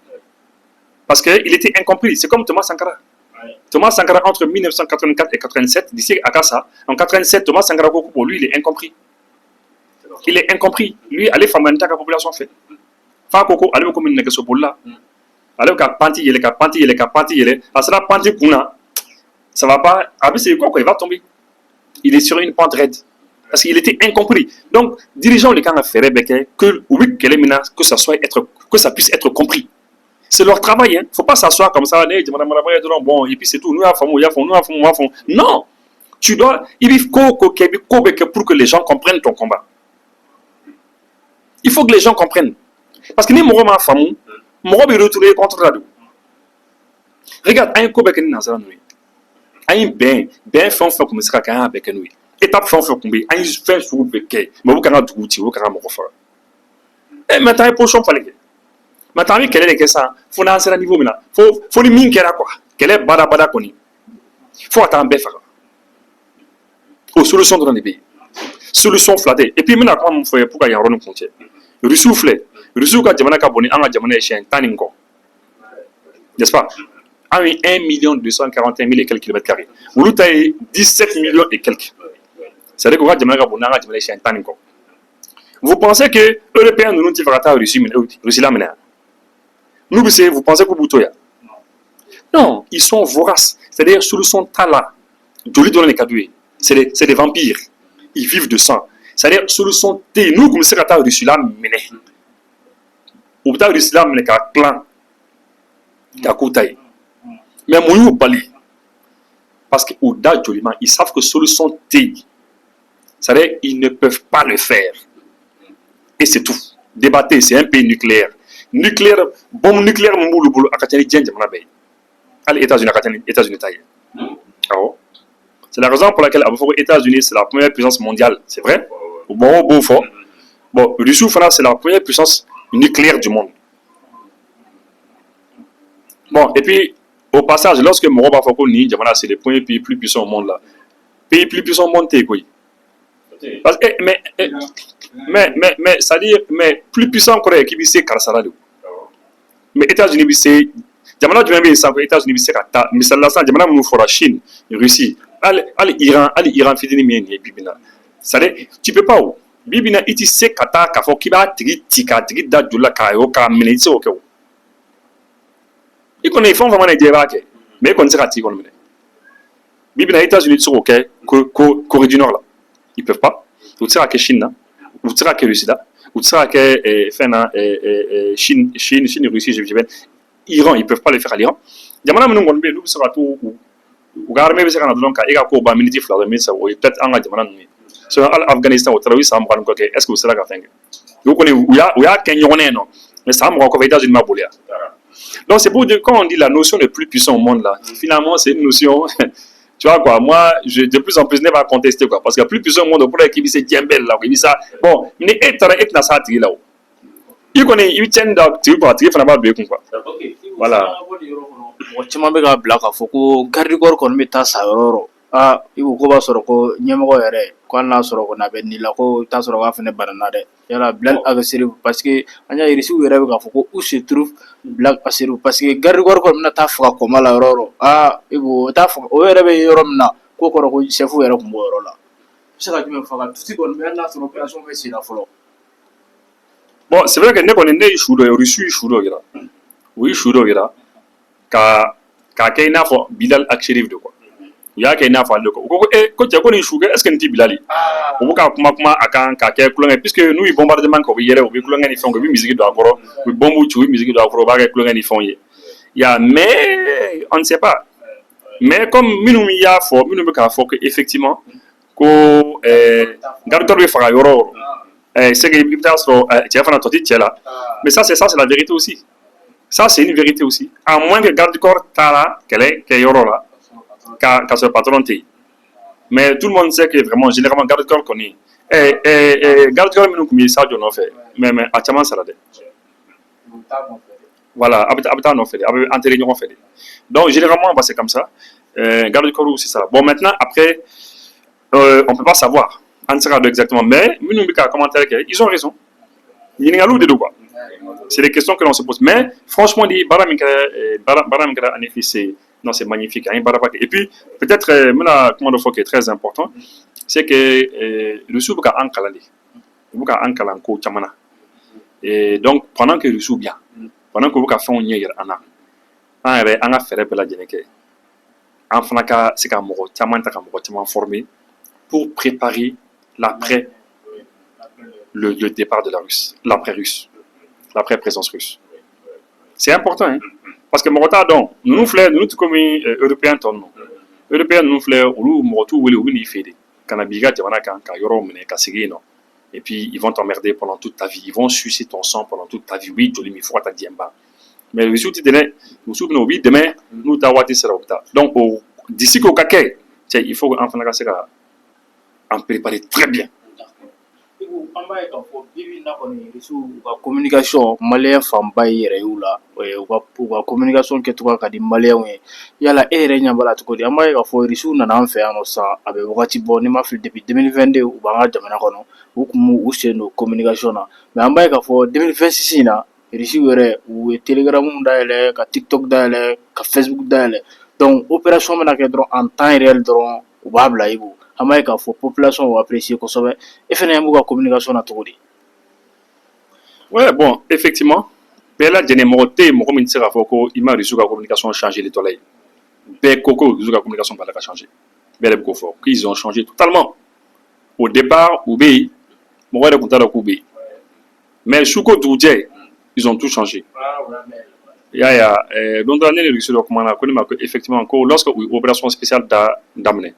[SPEAKER 1] Parce qu'il était incompris. C'est comme Thomas Sankara. Thomas Sankara, entre 1984 et 87, d'ici à Kassa, en 87, Thomas Sankara, pour lui, il est incompris. Il est incompris. Lui, allez faire la population fait. Fa Koko, allez comme une négociation pour là. Allez, panti, il est. À cela, panti, ça va pas. Après, c'est quoi, il va tomber. Il est sur une pente raide. Parce qu'il était incompris. Donc, dirigeons les camps à faire que ça puisse être compris. C'est leur travail, hein. Faut pas s'asseoir comme ça, bon, et puis c'est tout. Nous avons. Non! Tu dois. Il faut pour que les gens comprennent ton combat. Il faut que les gens comprennent. Parce que ni mon ma femme, mon robe est retourné contre la. Regarde, un Kobe qui est dans un ben fait comme ça, qu'un avec nous. Étape fait comme un fait sur le béquet. Mais vous avez tout, vous avez mon refrain. Et maintenant, il faut changer. Maintenant, quel est le cas ça? Faut lancer à niveau maintenant. Faut les mines qu'elle a quoi? Quelle est bada koni? faut attendre bɛɛ faga o solution dɔrɔn de bɛ yen solution fila tɛ et puis n bɛna kuma min fɔ ye pour ka yan yɔrɔnin kun cɛ rusiw filɛ rusiw ka jamana ka bon ni an ka jamana ye siɲɛ 10 ni kɔ n'est-ce pas an ye 1 241 000 et quelques kilomètres carrés olu ta ye 17 millions et quelques c'est-à-dire k'u ka jamana ka bon n'an ka jamana ye siɲɛ 10 ni kɔ vous pensez que européens ninnu tɛ fɛ ka taa Russie lamɛnɛ n'u bɛ se vous pensez k'u b'u to yan non ils sont voraces c'est-à-dire solution t'a la joli dɔrɔn de ka d'u ye c'est des vampires ils vivent de sang c'est-à-dire solution tɛ yen n'u tun bɛ se ka taa Russie minɛ u bɛ taa Russie minɛ k'a tilan k'a k'u ta ye mais mun y'u bali parce que u da joliment ils savent que solution tɛ yen c'est-à-dire ils ne peuvent pas le faire et c'est tout débattre c'est un pays nucléaire bombe nucléaire mun b'olu bolo a ka ca ni diɲɛ jamana bɛɛ ye hali États-Unis a ka ca ni États-Unis ta ye awɔ. C'est la raison pour laquelle les États-Unis, c'est la première puissance mondiale. C'est vrai? Bon, Russie, c'est la première puissance nucléaire du monde. Bon, et puis, au passage, lorsque Moroba Foko ni Jamana, c'est le premier pays plus puissant au monde là. Pays plus puissant au monde, c'est quoi? Parce que, mais, ça dit, mais plus puissant que qui c'est Karsala. Mais États-Unis, c'est. Jamana, du même, c'est États-Unis, c'est Kata. Mais ça, là, Jamana, nous fera Chine, Russie. Iran fidini mi ni bibina c'est tu peux pas ou bibina iti se kata ka fo kiba tigi da dula ka yo ka mini se o ke i connaît font vraiment des débats mais qu'on sera ti qu'on mene bibina États-Unis sur OK Corée du Nord là ils peuvent pas ou sera que Chine là ou sera que Russie là ou sera que Chine Russie je vais Iran ils peuvent pas le faire à l'Iran jamana menu ngon be lu sera tout u ka armée bɛ se ka na dɔrɔn ka e ka ko ban miniti 2 min saba o ye peut-être an ka jamana ninnu ye sinon hali Afghanistan o taara u ye san 20 kɔ kɛ est-ce que u sera ka fɛn kɛ u kɔni u y'a kɛ ɲɔgɔn ye nɔ mais san 20 kɔfɛ États-Unis ma boli yan donc c'est pour dire quand on dit la notion de plus puissant au monde là finalement c'est une notion tu vois quoi moi de plus en plus ne pas contester quoi parce que plus puissant au monde pour qui c'est Djembel là qui ça bon ni et taara et na sa tigi la o i kɔni i bɛ tiɲɛni da tigi quoi tigi fana b'a don i kun quoi voilà.
[SPEAKER 3] mɔgɔ caman bɛ k'a bila k'a fɔ ko garde corps kɔni bɛ taa sa yɔrɔ yɔrɔ i ko b'a sɔrɔ ko ɲɛmɔgɔ yɛrɛ ko hali n'a sɔrɔ kɔni a bɛ nin la ko i t'a sɔrɔ k'a fana banana dɛ yala Bilal Agasseriw parce que an y'a Irisiw yɛrɛ bɛ k'a fɔ ko où se trouve Bilal Agasseriw parce que garde corps kɔni bɛna taa faga kɔma la yɔrɔ o yɔrɔ i b'o taa faga o yɛrɛ bɛ yɔrɔ min na k'o kɔrɔ ko chef yɛrɛ tun b'o yɔrɔ la i bɛ se ka jumɛn faga tuuti kɔni bɛ hali n'a sɔrɔ opération bɛ sen na fɔlɔ.
[SPEAKER 1] Bon c'est vrai que ne kɔni ne ye su dɔ ye Russie ye su dɔ yira u ye su dɔ yira k'a kɛ i n'a fɔ Bilal Agasseriw de quoi u y'a kɛ i n'a fɔ ale de quoi u ko ko cɛ ko nin su kɛ est-ce que nin tɛ Bilal ye u bɛ ka kuma a kan k'a kɛ kulonkɛ puisque n'u ye bombardement kɛ u bɛ yɛlɛ u bɛ kulonkɛ ni fɛnw kɛ u bɛ misiki don a kɔrɔ u bɛ bombe ci u bɛ misiki don a kɔrɔ u b'a kɛ kulonkɛ ni fɛnw ye mais on ne sait pas mais comme minnu y'a fɔ minnu bɛ k'a fɔ que effectivement ko garde corps bɛ faga yɔrɔ o yɔrɔ c'est que i bɛ taa sɔrɔ cɛ fana tɔ tɛ cɛ la mais ça c'est la vérité aussi. Ça, c'est une vérité aussi. À moins que garde-corps tara kɛlɛ kɛ yɔrɔ la ka sɔrɔ patron tɛ yen. Mais tout le monde sait que vraiment, généralement, garde-corps kɔni garde-corps minnu tun bɛ Sadio nɔfɛ mais a caman sara dɛ. Voilà, a bɛ taa nɔfɛ de, a bɛ enterrer ɲɔgɔn fɛ de. Donc, généralement, bah, c'est comme ça. Garde-corps, c'est ça. Bon, maintenant, après, on ne peut pas savoir. On ne sait pas exactement. Mais, minnu bɛ ka commentaire kɛ, ils ont raison. Ɲininkaliw de don quoi. C'est des questions que l'on se pose. Mais franchement, c'est magnifique. Et puis, peut-être, comment il faut qui est très important, c'est que le sou buka ankalali. Buka ankalanko chamana. Et donc, pendant que le sou bien, pendant que buka font yer ana, on a fait la jeneke. En fanaka, c'est qu'un mot chaman formé pour préparer l'après le départ de la Russe, l'après-présence russe. C'est important, hein? Parce que Morota, donc, nous comme Européens, Européens, nous ou Morotou, ou ni Fede, Kanabiga, Tivanaka, Kayoro, Kasigi, non. Et puis, ils vont t'emmerder pendant toute ta vie. Ils vont sucer ton sang pendant toute ta vie. Oui, Jolimi, Fouat, Diemba. Mais le souti de nous souvenons, oui, demain, nous t'awati sera. Donc, d'ici qu'au Kaké, il faut en préparer très bien.
[SPEAKER 3] an b'a ye k'a fɔ bibi in na kɔni Russie u ka communication maliyɛn fanba ye yɛrɛ y'u la u ka communication kɛcogoya ka di maliyɛnw ye yala e yɛrɛ ɲɛ b'a la cogo di an b'a ye k'a fɔ Russie nana an fɛ yan nɔ sisan a bɛ wagati bɔ n'i ma fili depuis 2022 u b'an ka jamana kɔnɔ u tun b'u sen don communication na mais an b'a ye k'a fɔ 2026 in na Russie yɛrɛ u ye Telegram dayɛlɛ ka TikTok dayɛlɛ ka Facebook dayɛlɛ donc opération bɛna kɛ dɔrɔn en temps réel dɔrɔn u b'a bila i kun an b'a ye k'a fɔ population y'u apprécier kosɛbɛ e fɛnɛ b'u ka communication na cogo di.
[SPEAKER 1] Ouais, bon, effectivement, bɛɛ lajɛlen mɔgɔ tɛ yen mɔgɔ min tɛ se k'a fɔ ko i ma Russie ka communication changer les tɔla ye bɛɛ ko ko Russie ka communication b'a la ka changer bɛɛ de bɛ k'o fɔ qu'ils ont changé totalement au départ u bɛ yen mɔgɔ yɛrɛ tun t'a dɔn k'u bɛ yen mais su ko dugujɛ ils ont tout changé. Donc dans les Russie dɔ kuma na ko ne ma ko effectivement ko lorsque u ye opération spéciale daminɛ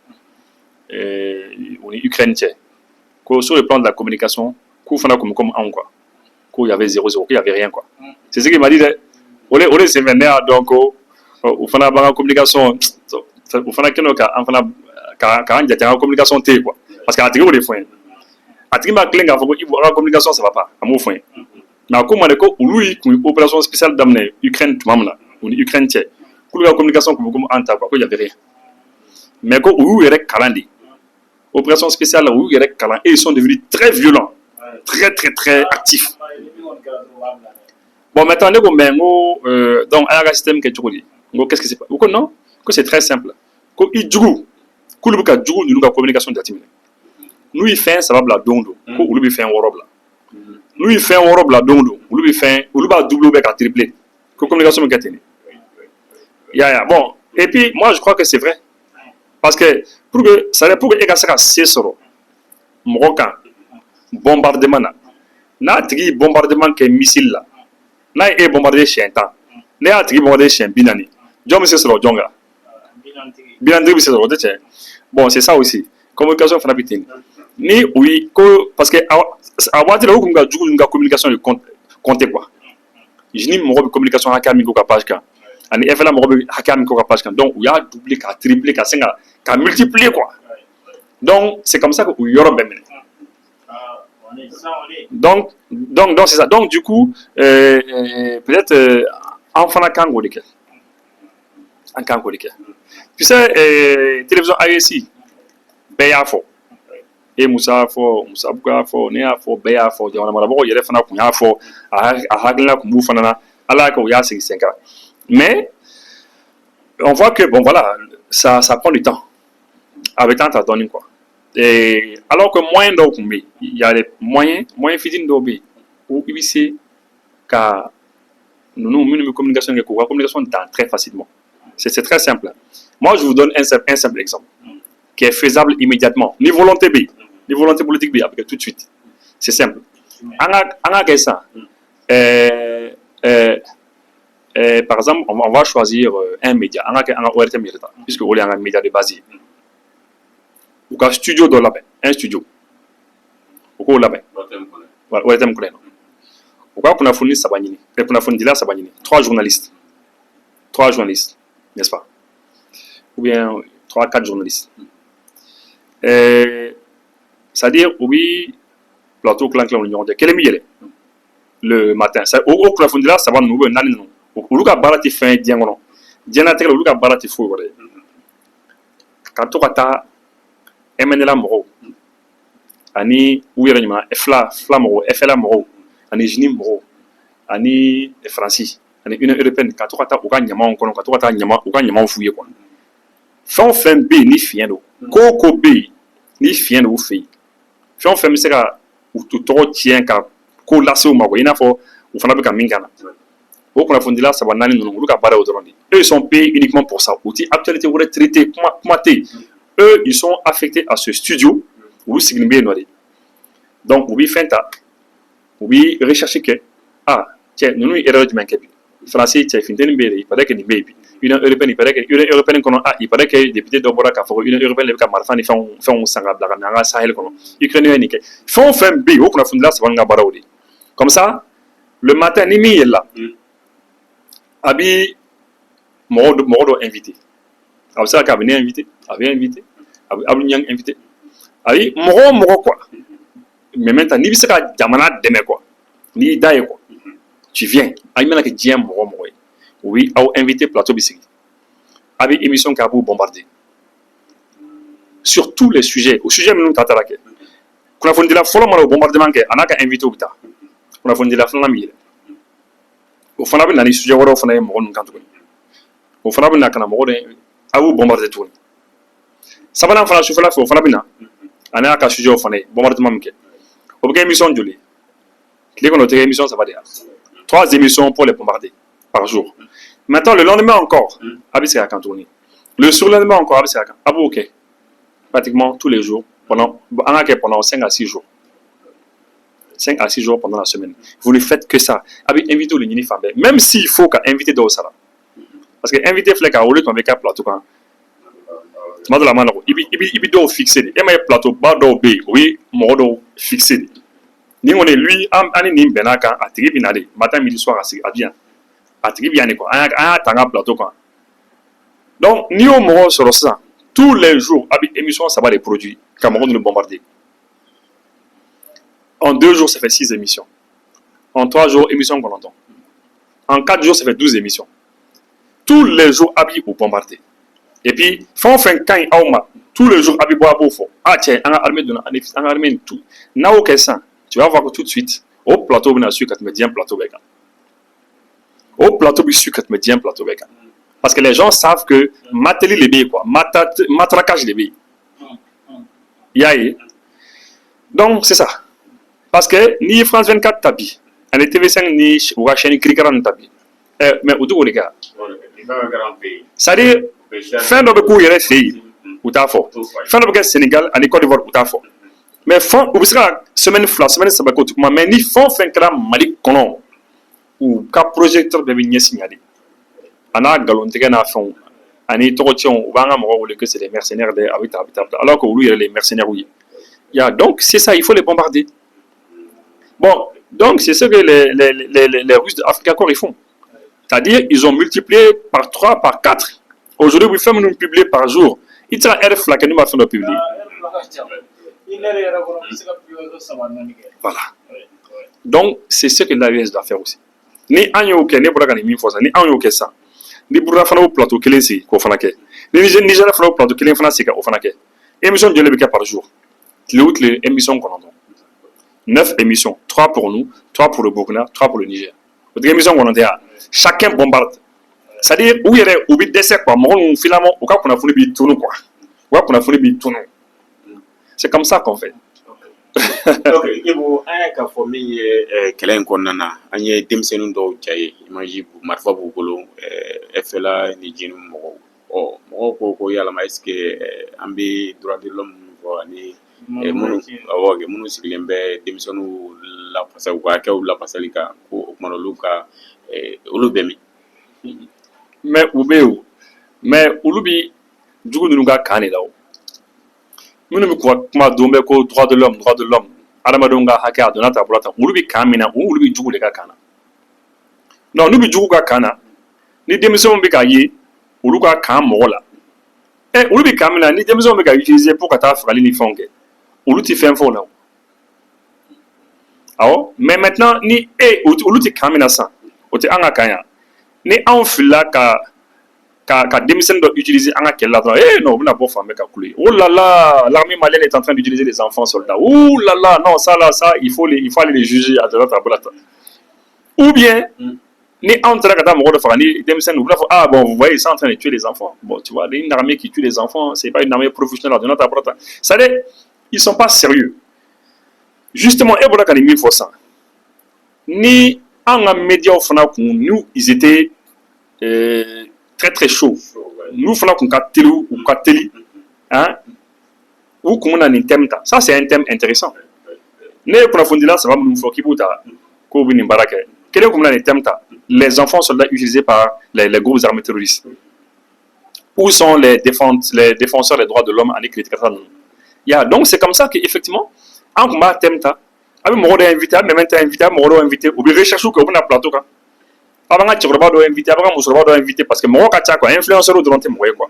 [SPEAKER 1] u ni Ukraine cɛ ko sur le plan de la communication k'u fana tun bɛ comme anw quoi. Il y avait 0-0, il n'y avait rien quoi. C'est ce qu'il m'a dit. On est c'est maintenant donc au fond la communication, au fond la communication t quoi. Parce qu'à tirer les foins, à tirer ma clé la communication ça va pas. À mon foin. Mais comme on est quoi, lui une opération spéciale d'amener Ukraine tout même là, ou Ukraine tiens. Pour la communication comme anta quoi, il y avait rien. Mais quoi où il y a calendrier. Opération spéciale là où il y a calendrier et ils sont devenus très violents, très actifs. Bon, maintenant, donc, il y a un système qui est toujours dit. Qu'est-ce que c'est pas? Non, que c'est très simple. Nous, il y a une communication d'activité. Nous, il fait ça va la dondo. Nous, il fait un worob là. Nous, il fait un worob là dondo. Nous, il fait un double bec à triplé. Que communication est tenue. Bon, et puis, moi, je crois que c'est vrai. Parce que, pour que ça pour que ça cesse, Marocain, bombardement. N'a tigi bombardement que missile là n'a est bombardé chien temps n'a tigi bombardé chien binani jom c'est sur jonga binantigi c'est sur de bon c'est ça aussi communication frappitine ni oui parce que à wati la ko nga communication de compter quoi je ni mo communication hakami ko page kan ani efela mo hakami ko page kan donc il y a doublé ka triplé ka singa ka multiplier quoi donc c'est comme ça que ou yoro bemene. Donc c'est ça. Donc du coup, peut-être en faisant kango de en kango de tu sais, télévision ISI, Béafo, et Moussa Bouafo, Néafo, Béafo, Diana Malabo, il y a des fans qui ont fait à Hagla, Kumbu Fanana, à la Koya, c'est 5 ans. Mais on voit que bon voilà, ça prend du temps. Avec temps, ça donne quoi. Et alors que moyen d'ouvrir, il y a des moyens finis d'ouvrir où il sait que nous communication dans très facilement. C'est très simple. Moi, je vous donne un simple exemple qui est faisable immédiatement. Ni volonté politique B, tout de suite. C'est simple. En a ça. Par exemple, on va choisir un média. On a ORT média, puisque on a un média de base. Ou un studio dans un studio. Ou là-bas. Voilà, on est collé. Ou quoi qu'on a fourni Sabanini. Et qu'on a fourni là Sabanini. 3 journalistes, n'est-ce pas? Ou bien 3-4 journalistes. C'est-à-dire, oui, plateau clan l'union de quel est mieux le matin. Au qu'on a fourni là, ça va nous nani non. Ou Luka Barati fin diangono. Dianatel ou Luka Barati fou. Quand on a emenela mɔgɔw ani u yɛrɛ ɲuman fila mɔgɔw FLA mɔgɔw ani jini mɔgɔw ani Faransi ani Union européenne ka to ka taa u ka ɲamanw kɔnɔ ka to ka taa u ka ɲamanw f'u ye quoi fɛn o fɛn bɛ yen ni fiɲɛ don ko bɛ yen ni fiɲɛ don u fɛ yen fɛn o fɛn bɛ se ka u tɔgɔ tiɲɛ ka ko lase u ma quoi i n'a fɔ u fana bɛ ka min kana o kunnafonidila 3-4 ninnu olu ka baara ye o dɔrɔn de eux ils sont payés uniquement pour ça u ti actualité wɛrɛ traité kuma tɛ yen. Eux, ils sont affectés à ce studio où ils sont. Donc, où ils font ça, où ils recherchent que, tiens, nous, nous, erreur du manqué. Français, tiens, il paraît que ni baby. Une européenne, il paraît que une européenne, il paraît que les députés d'Obora, une européenne, les camarades, ils font un sangab, la Sahel, Ukrainien, ils font un B, au qu'on a fondé là, c'est un baraudi. Comme ça, le matin, Nimi est là. Abi, Morodo invité. Alors, ça, avait invité, avait invité. Abou invité. Aïe, moro quoi. Mais maintenant, ni bisa ka jamana dɛmɛ quoi. Ni da ye quoi. Tu viens. Ay mena ke diɲɛ mɔgɔ mɔgɔ ye. Oui, aw invité plateau bi sigi. A bɛ émission kɛ a b'u bombarder. Sur tous les sujets. Au sujet minnu tata la kɛ. Kunnafonidila fɔlɔ mana o bombardement kɛ, a n'a ka invité bɛ taa. Kunnafonidila filanan mi yɛlɛ. O fana bɛ na ni sujet wɛrɛw fana ye mɔgɔ ninnu kan tuguni. O fana bɛ na ka na mɔgɔ dɔ a b'u bombarder tuguni. Sabanan fana sufɛla fɛ o fana bɛ na a n'a ka sujet fana ye bombardement min kɛ. O bɛ kɛ émission joli ye? Tile kɔnɔ o tɛ kɛ émission saba de ye. 3 émissions pour les bombarder par jour. Maintenant, le lendemain encore, a bɛ segin a kan tuguni. Le surlendemain encore, a bɛ segin a kan. A b'o kɛ pratiquement tous les jours pendant 5 à 6 jours. 5 à 6 jours pendant la semaine. Vous ne faites que ça. Avec invité le Nini Fambé. Même s'il faut qu'inviter dans ça. Parce que invité Fleck a roulé ton VK plateau. Tu la main. Il doit fixer. Et mais plateau, bas d'OB. Oui, mon fixé. Ni on est lui, ani ni benaka, a tigi binale. Matin, midi, soir, à bien. A tigi bien quoi. A tanga plateau quoi. Donc, ni au moment sur ça. Tous les jours, avec émission, ça va les produits. Cameroun nous bombarder. En 2 jours, ça fait 6 émissions. En 3 jours, émission qu'on entend. En 4 jours, ça fait 12 émissions. Tous les jours, habillé pour bombarder. Et puis, quand tous les jours, habillé pour bombarder. Ah tiens, on a armé tout. N'a aucun sens. Tu vas voir que tout de suite, au plateau, on a su que tu me dis un plateau béga. Au plateau, on a su que tu me dis un plateau béga. Parce que les gens savent que mateli les billes, quoi. Matraquage les billes. Yaye. Donc, c'est ça. Parce que ni France 24 tabi, en TV5 ni ou chaîne Krikaran tabi. Mais où tout les gars. C'est-à-dire, fin de coup, il y a fait ou t'as fort. Fin de Sénégal, en Côte d'Ivoire ou t'as fort. Mais fin, ou sera semaine flash, semaine sabako, mais ni fin kram Malik Konon ou cap projecteur de vignes signalé. Ana galontiga na fond. Ani totion ou banga mo que c'est des mercenaires de alors que lui il y a les mercenaires oui. Donc c'est ça, il faut les bombarder. Bon, donc c'est ce que les Russes d'Afrique ils font. C'est-à-dire, ils ont multiplié par 3, par 4. Aujourd'hui, nous faisons publier par jour. Il y a un RF là que nous avons fait publier. Voilà. Donc, c'est ce que l'AVS doit faire aussi. Ni un yo ni pour gagner 1000 fois ça, ni un yo ça. Ni pour faire au plateau qu'il est qu'on fait que. Ni Niger fait au plateau qu'il est fait qu'on fait que. Émission de l'EBK par jour. Les émissions qu'on entend. 9 émissions, 3 pour nous, 3 pour le Burkina, 3 pour le Niger. Votre émission qu'on a, chacun bombarde. C'est-à-dire, où il y a des décès, quoi. Finalement, au cas qu'on a fourni tout nous, quoi. Ou qu'on a fourni tout nous. C'est comme ça qu'on fait.
[SPEAKER 2] Ok, et vous, un cas formé, quelqu'un qu'on a, un y a des semaines d'eau, imagine, Marfa Bougolo, FLA, Nigin, oh, il y a la maïs que Ambi, droit de l'homme, munu sigilen bɛ denmisɛnninw la fasa u ka kɛw la fasali kan ko o kuma olu ka olu bɛ min.
[SPEAKER 1] Mais u bɛ yen mais olu bi jugu ninnu ka kan de la o minnu bɛ kuma don bɛ ko droit de l'homme adamadenw ka hakɛ a donna ta bolo ta olu bi kan min na olu bi jugu de ka kan na non n'u bi jugu ka kan na ni denmisɛnw bɛ ka ye olu ka kan mɔgɔ la olu bi kan min na ni denmisɛnw bɛ ka utiliser pour ka taa fagali ni fɛnw kɛ olu ti fɛn fɔ o la o awɔ mais maintenant ni olu ti kan min na sisan o tɛ an ka kan yan ni anw filila ka denmisɛnnin dɔ utiliser an ka kɛlɛ la dɔrɔn non o bɛna bɔ fan bɛɛ ka kule oh là là l'armée malienne est en train d'utiliser les enfants soldats oh là là non ça il faut aller les juger à droite à droite ou bien ni anw taara ka taa mɔgɔ dɔ faga ni denmisɛnnin u bɛna fɔ ah bon vous voyez ils sont en train de tuer les enfants bon tu vois une armée qui tue les enfants c'est pas une armée professionnelle à droite à droite c'est-à-dire ils sont pas sérieux justement et voilà quand ils m'y font ça ni en médias fana kun nous ils étaient très très chauds nous fana kun ka teli ou ka teli hein ou kun na ni thème ta ça c'est un thème intéressant ne profondément ça va nous faut kibuta ko bi ni baraka quel kun na ni thème ta les enfants soldats utilisés par les groupes armés terroristes où sont les défenseurs des droits de l'homme en écrit donc c'est comme ça que effectivement en combat thème ta avec mon invité même invité mon invité ou bien recherche que on a plateau quoi avant que tu regardes invité avant que tu invité parce que mon cas quoi influenceur devant tes quoi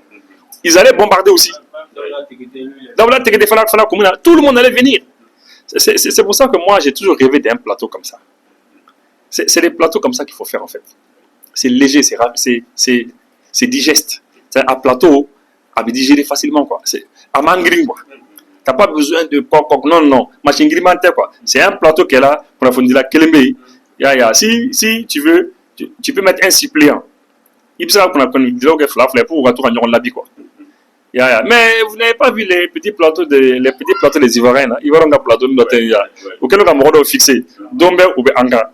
[SPEAKER 1] ils allaient bombarder aussi dans la télé tout le monde allait venir C'est pour ça que moi, j'ai toujours rêvé d'un plateau comme ça. C'est des plateaux comme ça qu'il faut faire, en fait. C'est léger, c'est digeste. C'est un plateau à digérer facilement, quoi. C'est à mangring, quoi. T'as pas besoin de non, machine grimentaire, quoi. C'est un plateau qui est là pour la la kelembe. Si tu veux, tu peux mettre un suppléant. Il peut qu'on a connu pour retourner l'habit, quoi. Mais vous n'avez pas vu les petits plateaux des Ivoiriens, là. Ivoiriens ont plateau de auquel on a mort fixé. Dombe ou Anga.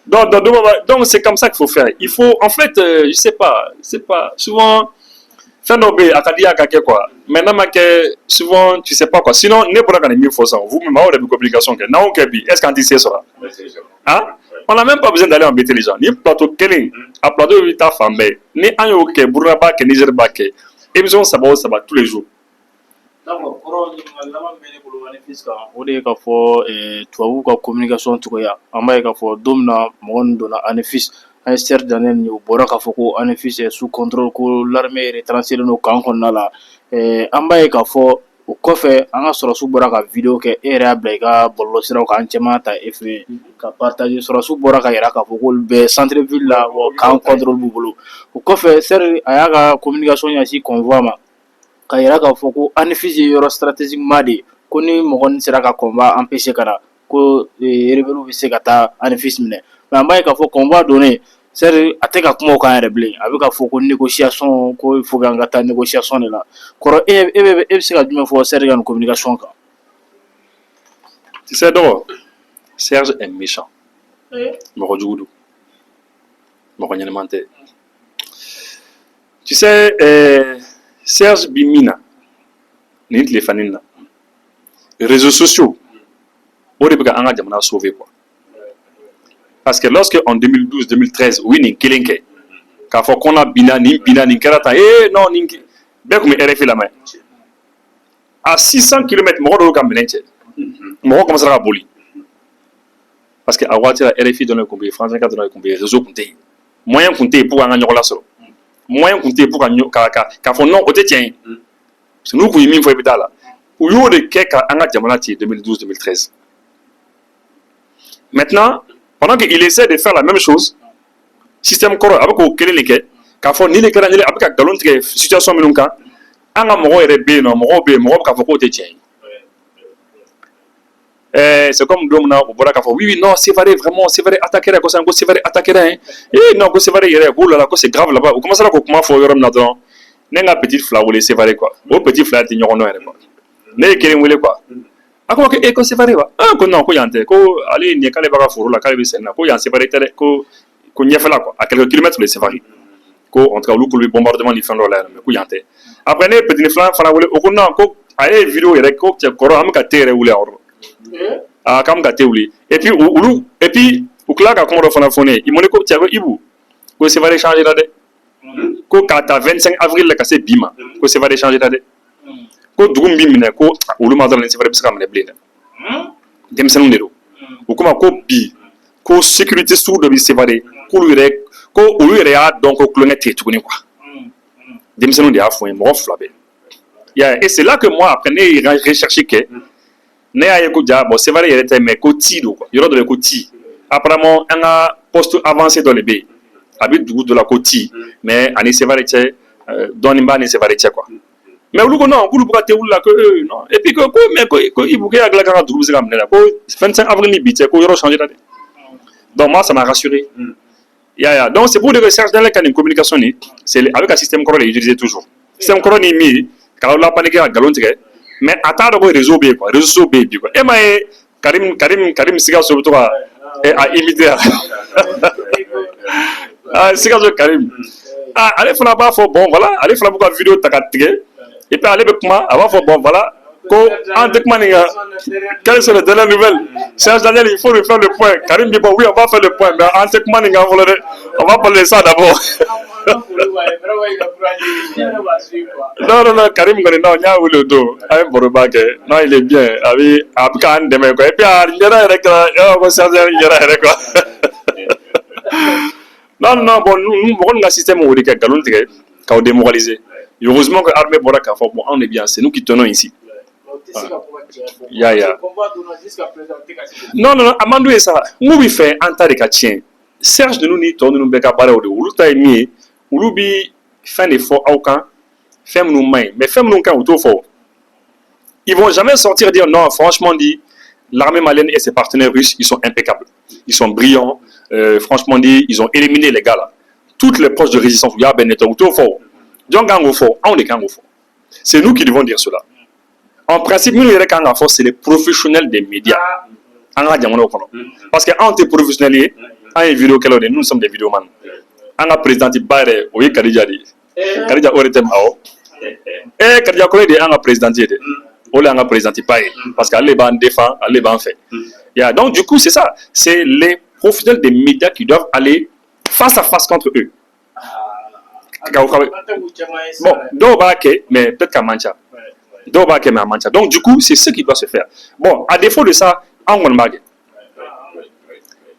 [SPEAKER 1] Donc c'est comme ça qu'il faut faire. Il faut, en fait, je sais pas, souvent, faire nos baies, à quoi. Maintenant, souvent, tu sais pas quoi. Sinon, n'est pas qu'on mieux faut ça. Vous, même, vous avez des communications. Est-ce qu'on dit ça? Hein? On n'a même pas besoin d'aller embêter les gens. Ni plateau kelly, à plateau de ta femme, ni un yoke, bourraba, que Niger baké. Et besoin ça va tous les jours.
[SPEAKER 3] D'accord, o de ye k'a fɔ tubabuw ka communication cogoya an b'a ye k'a fɔ don min na mɔgɔ min donna ANEFIS an ye Serge Daniel ye o bɔra k'a fɔ ko ANEFIS est sous contrôle ko l'armée retrancelen don camp kɔnɔna la an b'a ye k'a fɔ o kɔfɛ an ka sɔrɔsiw bɔra ka video kɛ e yɛrɛ y'a bila i ka bɔlɔlɔsiraw kan an cɛman ta e fɛ ka partager sɔrɔsiw bɔra ka yira k'a fɔ k'olu bɛ centre ville la camp contrôle b'u bolo o kɔfɛ Serge a y'a ka communication ɲɛsin convoi ma ka yira k'a fɔ ko ANEFIS ye yɔrɔ stratégiquement de ko ni mɔgɔ nin sera ka convoi empêcher ka na ko rebelles bɛ se ka taa ANEFIS minɛ mais an b'a ye k'a fɔ convoi donnen Serge a tɛ ka kuma o kan yɛrɛ bilen a bɛ ka fɔ ko négociation ko il faut que an ka taa négociation de la kɔrɔ e bɛ se ka jumɛn fɔ Serge ka nin communication kan.
[SPEAKER 1] Tu sais donc, Serge est méchant. Mɔgɔ jugu don. Mɔgɔ ɲɛnɛman tɛ. Tu sais, Serge Bimina, ni téléphone na. Réseaux sociaux, on est en train de sauver quoi. Parce que lorsque en 2012-2013, oui, ni kilinke, quand faut qu'on a bina ni kerata, non ni, bien comme RFI la main. À 600 km, mon rôle comme benenche, mon rôle comme ça va boli. Parce que à voiture RFI donne le combien, France 4 donne le combien, réseau compté, moyen compté pour un agneau là solo, moyen compté pour un agneau quand faut non côté tien, c'est nous qui y mis faut éviter là. Où il y a des cas en 2012-2013. Maintenant, pendant qu'il essaie de faire la même chose, système corps avec auquel il est, quand faut ni les cas ni avec un galon de situation minunka, un amoureux est bien, amoureux quand faut côté tien. C'est comme Domna ou Bora Kafo. Oui, non, c'est vrai, vraiment, c'est vrai, attaquer la cause, c'est vrai, attaquer. Et non, c'est vrai, il y a là, c'est grave là-bas. Vous commencez à comment faut y remettre là-dedans. N'est-ce petite flamme, c'est vrai quoi. Au petit flamme, il y a quoi. Ne kelen wele quoi ako ke ko c'est vrai ba ko non ko yante ko ali ni kale baga furu la kale bisenna ko yan c'est vrai tele ko nyefela quoi à quelques kilomètres de c'est vrai ko en tout cas lu bombardement ni fan la mais ko yante après ne petit flan fana wele ko non ko ay vidéo yere ko te koro am ka tere wele or kam ka te wele et puis ou kla ka ko fana foné il moni ko tiago ibu ko c'est vrai changer là de ko kata 25 avril la ka c'est bima ko c'est vrai changer là de ko dugum bi minɛ ko olu ma dɔrɔn c'est vrai bɛ se ka minɛ bilen dɛ denmisɛnninw de don o kuma ko bi ko sécurité sugu dɔ bi séparé k'olu yɛrɛ ko olu yɛrɛ y'a dɔn ko kulonkɛ tɛ tuguni quoi denmisɛnninw de y'a fɔ n ye mɔgɔ fila bɛ et c'est là que moi après ne ye recherche kɛ ne y'a ye ko ja bon c'est vrai yɛrɛ tɛ mais ko ti don quoi yɔrɔ dɔ bɛ ko ti apparemment an ka poste avancé dɔ de bɛ yen a bɛ dugu dɔ la ko ti mais ani c'est vrai cɛ dɔɔnin b'a ni c'est vrai cɛ quoi. Mais vous non, vous pouvez là que non. Et puis que mais il faut que la grande troupe se ramène là. 25 avril ni bité, ko yoro changer là. Donc moi ça m'a rassuré. Donc c'est pour des recherches dans les communication ni, c'est avec un système corps utilisé toujours. Système corps ni mi, quand la panique à galon tigre, mais attendre le réseau B quoi, réseau B quoi. Et moi Karim Siga sur toi à imiter. Siga sur Karim. Allez faire là-bas bon voilà, allez faire là-bas vidéo takatige. Et puis aller avec moi, avant bon voilà, quelle est la dernière nouvelle? Serge Daniel, il faut le faire le point. Karim dit bon oui, on va faire le point, mais on va parler de ça d'abord. Non, Karim non, il y a eu le dos, non, il est bien, avec Abkan demain quoi. Et puis il y a quoi. Non, bon, nous avons un système où il y a galon. Quand on démoralisé. Heureusement que l'armée Bora Kafo, bon, on est bien, c'est nous qui tenons ici. Non, Amandou et ça, nous lui fait un tas de Katien. Serge de nous ni ton nous beka bara de ou ta mi ou bi fin d'effort aucun femme nous main mais femme nous quand autour fort. Ils vont jamais sortir dire non, franchement dit l'armée malienne et ses partenaires russes, ils sont impeccables. Ils sont brillants. Franchement dit, ils ont éliminé les gars là. Toutes les proches de résistance, il y a ben autour fort. Donc on est quand fort. C'est nous qui devons dire cela. En principe, nous les quand fort, c'est les professionnels des médias. Parce que en tant professionnels en vidéo nous sommes des vidéomans. On a présenté Barre, oui, Kadija dit. Kadija aurait été mao. Et Kadija Kole dit, on a présenté. On a présenté pas parce qu'elle est en défense, elle est en fait. Donc du coup, c'est ça. C'est les professionnels des médias qui doivent aller face à face contre eux. Bon, mais peut-être qu'à Mancha. Donc du coup, c'est ce qui doit se faire. Bon, à défaut de ça, on va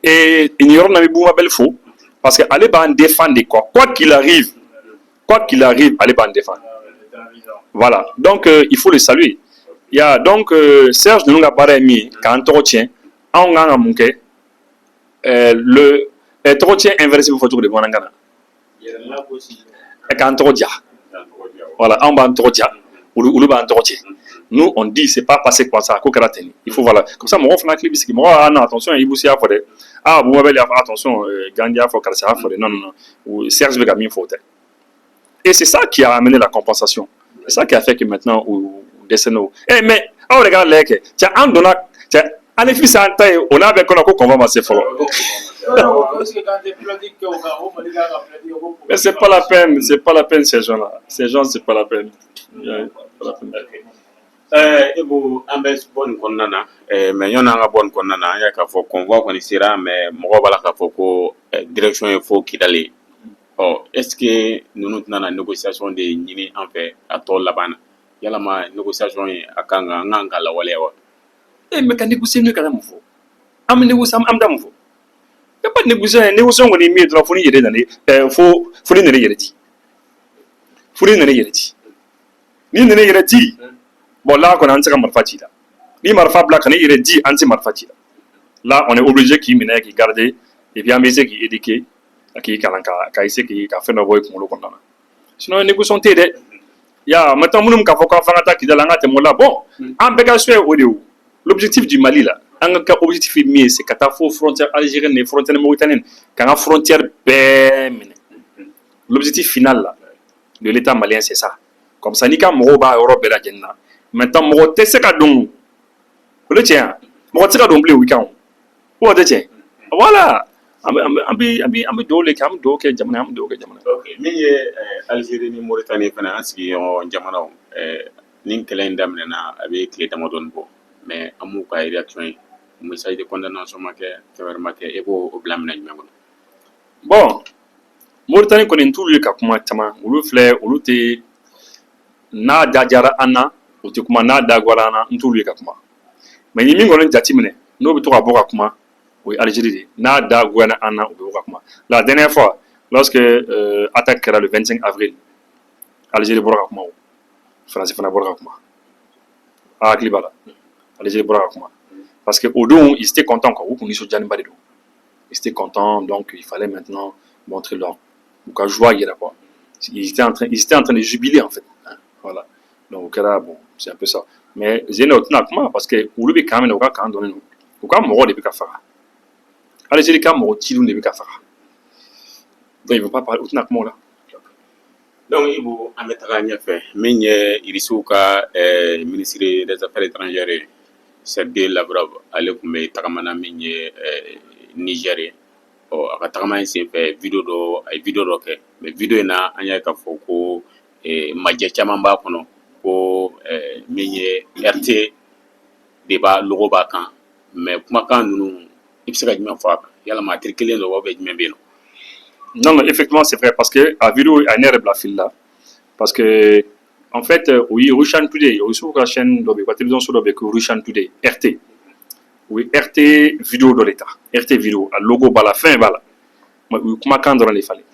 [SPEAKER 1] et il n'y aura pas de belle faux parce qu'elle va en défendre quoi qu'il arrive, elle va en défendre. Voilà, donc il faut le saluer. Il y a donc Serge de nous a parlé mis quand on tient on a manqué le entretien inversé pour photo de Bonangana. Et quand on dit voilà, on va entretien ou le entretien. Nous, on dit, c'est pas passé comme ça, il faut voilà. Comme ça, mon enfant a clip ici, moi, non, attention, il vous a fait. Ah, vous m'avez attention, Gandia, faut qu'elle s'arrête. Non, ou Serge Begami, faut. Et c'est ça qui a amené la compensation. C'est ça qui a fait que maintenant, ou Desseno. Eh, mais, oh, regarde, tiens, en donnant, tiens, en effet, c'est un taille, on a avec qu'on va masser fort. Mais c'est pas la peine, ces gens-là. Ces gens, c'est pas la peine.
[SPEAKER 2] Ibu ambe bon konnana mais yona nga bon konnana ya ka fo convoi ko ni sira mais mo bala ka fo ko direction il faut kidale est-ce que nous nana négociation de ñini en fait à to labana yala ma négociation akanga nganga la walewa
[SPEAKER 1] mais kan négocier ne kana mo fo am négocier am dam fo y a pas de négociation ko ni mi do fo ni yede dane fo ni ne yede ti fo ni ne yede ti ni ne yede ti. Bon, là, on a un petit marfachi là. Ni marfa black, ni il est dit anti marfachi là. Là, on est obligé qu'il mène, qu'il garde, et bien, mais qui éduqué, qui a fait nos voix pour le condamner. Sinon, nous sommes t'aider. Ya, maintenant, nous avons fait un attaque qui est là, bon, en bégasse au déo. L'objectif du Mali là, un objectif mieux, c'est qu'à la frontière algérienne et frontière mauritanienne, quand la frontière bête. L'objectif final là, de l'État malien, c'est ça. Comme ça, ni quand Moroba Europe et la Genna. Maintenant, moi, tu sais qu'à donc, le tien, moi, tu sais qu'à donc, le week-end. Ou de tien. Voilà. Ambi do le kam do ke jamana am do ke jamana.
[SPEAKER 2] OK. Mi Algérie ni Mauritanie fana asiki on jamana nin kelen damne na avec les damadon bo. Mais amu ka réaction message de condamnation make fever make e bo o blâme na ñamon.
[SPEAKER 1] Bon. Mauritanie konen tout le ka kuma tama, ulu flé, ulu te na dajara ana uti kuma na dagwara na ntulu ka kuma mais ni mingo non jati mine no bi to ka boka kuma oui Algérie na dagwara ana ubi boka kuma la dernière fois lorsque attaque era le 25 avril Algérie boka kuma France fana boka kuma a klibala Algérie boka kuma parce que Odon ils étaient contents quoi ou so jani badido ils étaient contents donc il fallait maintenant montrer leur joie il y a quoi ils étaient en train de jubiler en fait hein, voilà. Donc bon, c'est un peu ça. Mais j'ai une autre comment parce que vous le quand même au cas quand donné nous. Au cas moro depuis kafara. Allez, j'ai les cas moro tilou depuis kafara. Donc il veut pas parler autre comment là.
[SPEAKER 2] Donc il vous en mettre à fait. Mais Irisuka ministre des Affaires étrangères Sergei Lavrov allait comme takamana minye Nigeria. Aka takama c'est fait vidéo do ke mais vidéo na anya ka foko majja caman b'a kɔnɔ ko min ye RT débat logo b'a kan mais kumakan ninnu i bɛ se ka jumɛn fɔ a kan yalama a teri kelen don wa bɛ jumɛn bɛ yen
[SPEAKER 1] non effectivement c'est vrai parce que a vidéo a ne rebla fil là parce que en fait oui Rushan Today aussi sur la chaîne de la télévision sur le Rushan Today RT oui RT vidéo de l'État RT vidéo a logo bala fin bala kumakan dans les fallait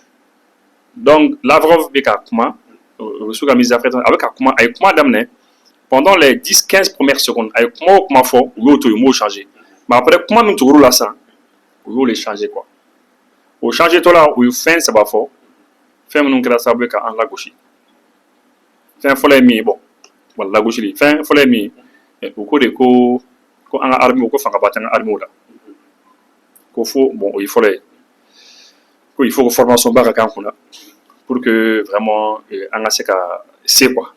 [SPEAKER 1] Donc, Lavrov avec Akuma, avec Akuma d'amener, pendant les 10-15 premières secondes, avec Akuma fort, ou changé. Mais après, comment nous trouvons là ça? Ou les changer quoi. Ou changer tout là, ou fin ça va fort. Fin nous grâce à Beka en la gauche. Fin faut les mis, bon. Voilà, la gauche, fin faut les mis. Au cours de ko en armée, ou ko fanga battre en armée là. Qu'il faut, bon, il faut que formation barre pour que vraiment on a c'est quoi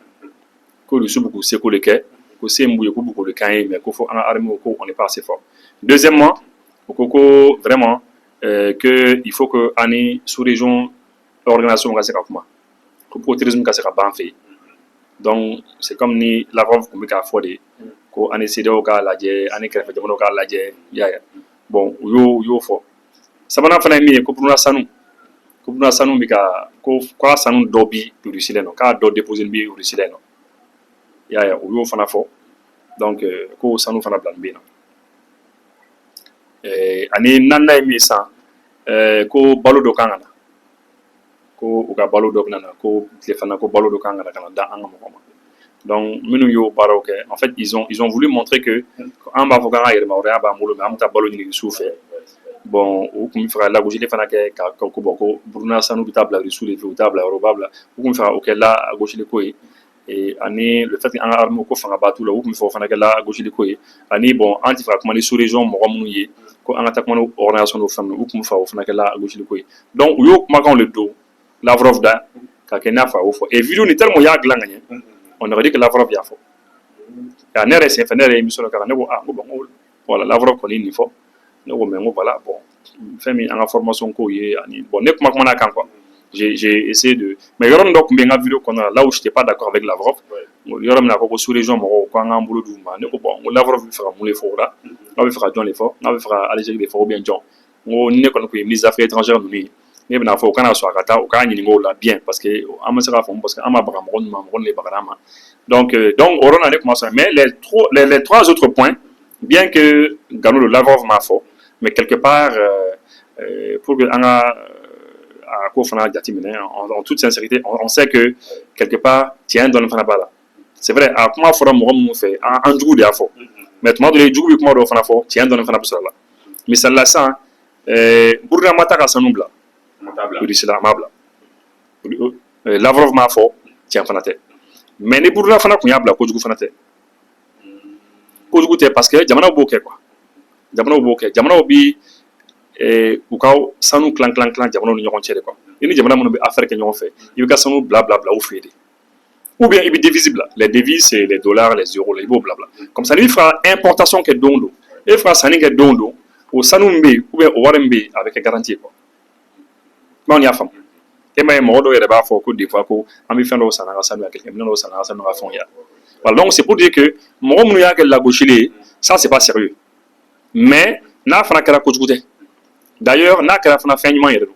[SPEAKER 1] que le sous beaucoup c'est que le quai que c'est beaucoup le cas mais qu'il faut en armée on n'est pas assez fort. Deuxièmement vraiment que il faut que année sous région organisation pour le tourisme fait. Donc c'est comme ni la preuve qu'on a fait ko année c'est au cas là année crève de au cas là bon yo fort ça va faire mieux que pour nous ça nous pour sanu bika ko sanu dobi urusile no ka do déposer bi urusile no ya o yo fana fo donc ko sanu fana plan bi no ani nanna mi sa ko balo do kangana ko o ka balo do nana ko le fana ko balo do kangana kana da anga mo donc minu yo baro ke en fait ils ont voulu montrer que en ba fo kanga yere ma ora ba mulo ma amta balo ni souffre. Bon ou comme fera la gauche les fana ke ka ko boko Bruna Sanu bitable sous les table robable ou comme fera OK là à gauche les koy et ani le fait en arme ko fanga batu là ou comme fera fana ke là à gauche les koy ani bon anti fera comment les sous région mo munuye ko en attaque mon organisation de femmes ou comme fera fana ke là à gauche les koy donc yo makan le dos Lavrov da ka kena fa ou et vidéo ni tellement ya glanganye on aurait dit que Lavrov ya fo ya nere c'est fenere émission ka ne ko bon voilà Lavrov ko ni fo non mais voilà bon fait mi en formation ko ye ani bon ne kuma na kan quoi j'ai essayé de mais yoron donc bien vidéo qu'on a là où j'étais pas d'accord avec Lavrov yoron na ko sous région mo ko ngam bulu du ma ne ko bon Lavrov fera mon effort là on va faire John l'effort on va faire Algérie l'effort bien John on ne ko ministre des affaires étrangères ni ne bena fo kana so akata o ka nyini ngo là bien parce que amasaka fo parce que ama bra mo les bagrama donc oron na ne comment ça mais les trois autres points bien que Gano le Lavrov m'a fort mais quelque part pour que en toute sincérité on sait que quelque part tiens dans le fanabala c'est vrai à comment fera mon fait en jour de afo mais tout le monde les jours comment do fanafo tiens dans le fanabala mais ça là ça burna mata ka sanubla pour dire cela amable Lavrov m'a fort tiens fanate mais les burna fana kunyabla ko jugu fanate ko jugu te parce que jamana boke quoi jamana obi u ka sanu clan jamana ni ɲɔgɔn cɛ de quoi ni jamana minnu bɛ affaire kɛ ɲɔgɔn fɛ i bɛ ka sanu bla u feere ou bien i bɛ devise bila les devises c'est les dollars les euros i b'o bla comme ça n'i fera importation kɛ don o don e fera sanni kɛ don o don o sanu min bɛ yen ou bien o wari min bɛ yen a bɛ kɛ garantie quoi n'anw y'a faamu e ma ye mɔgɔ dɔw yɛrɛ b'a fɔ ko des fois ko an bɛ fɛn dɔw san an ka sanu ya kɛ minɛn dɔw san an ka sanu ka fɛnw ya voilà donc c'est pour dire que mɔgɔ minnu y'a kɛ lagosili ye ça c'est pas sérieux mais n'a fana kɛra kojugu tɛ d'ailleurs n'a kɛra fana fɛn ɲuman yɛrɛ don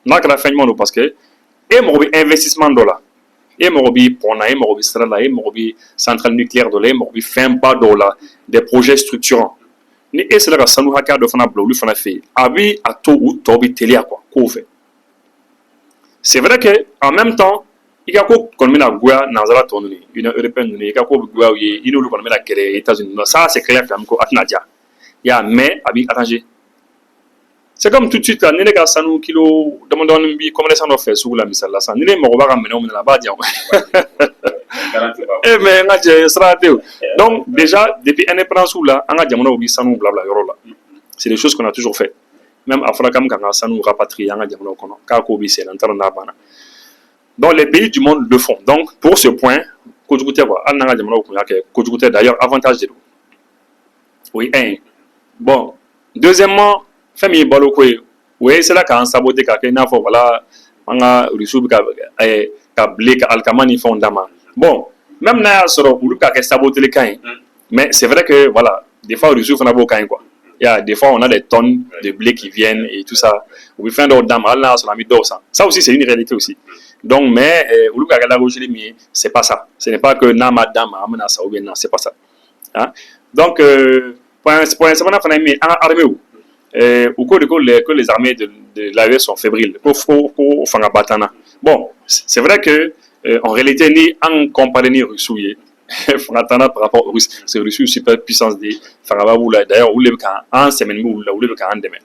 [SPEAKER 1] n'a kɛra fɛn ɲuman don parce que e mago bɛ investissement dɔ la e mago bɛ pont na e mago bɛ sira la e mago bɛ centrale nucléaire dɔ la e mago bɛ fɛn ba dɔw la des projets structurants ni e sera ka sanu hakɛya dɔ fana bila olu fana fɛ yen a bɛ a to u tɔ bɛ teliya quoi k'o fɛ c'est vrai que en même temps i ka ko kɔni bɛna goya nanzara tɔ ninnu union européenne ninnu i ka ko bɛ goya u ye i n'olu kɔni bɛna kɛlɛ États-Unis ça c'est clair quand même ko a tɛna diya ya mais a b'i arranger c'est comme tout de suite là ni ne ka sanu kilo damadɔni bi commerçant dɔ fɛ sugu la misali la sisan ni ne mago b'a ka minɛnw minɛ a b'a diya mais n ka cɛ sira tɛ o donc déjà depuis indépendance la an ka jamanaw bi sanu bila yɔrɔ la c'est des choses qu'on a toujours fait même a fɔra k'an ka sanu rapatrier an ka jamanaw kɔnɔ k'a ko bi senna n t'a dɔn n'a banna donc les pays du monde le font donc pour ce point kojugu tɛ quoi hali n'an ka jamanaw kun y'a kɛ kojugu tɛ d'ailleurs avantage de don o ye un bon deuxièmement fɛn min ye balo ko ye o ye sera k'an saboter k'a kɛ i n'a fɔ voilà an ka rusiw bɛ ka blé ka alikama ni fɛnw d'a ma bon même n'a y'a sɔrɔ olu k'a kɛ saboteli kan ye mais c'est vrai que voilà des fois rusiw fana b'o kan ye quoi il y a des fois on a des tonnes de blé qui viennent et tout ça u bɛ fɛn dɔw d'a ma hali n'a y'a sɔrɔ an bɛ dɔw san ça aussi c'est une réalité aussi donc mais olu k'a kɛ lagosili min ye c'est pas ça ce n'est pas que n'a ma d'a ma an bɛna sa ou bien non c'est pas ça hein donc point sabanan fana ye min ye an ka armée ou que les armées de l'AES sont fébriles. Bon, c'est vrai que en réalité, ni en comparaison ni Russie, par rapport aux Russes, c'est Russie super puissance de Farababoula. D'ailleurs, où les cas en semaine où les cas en demain.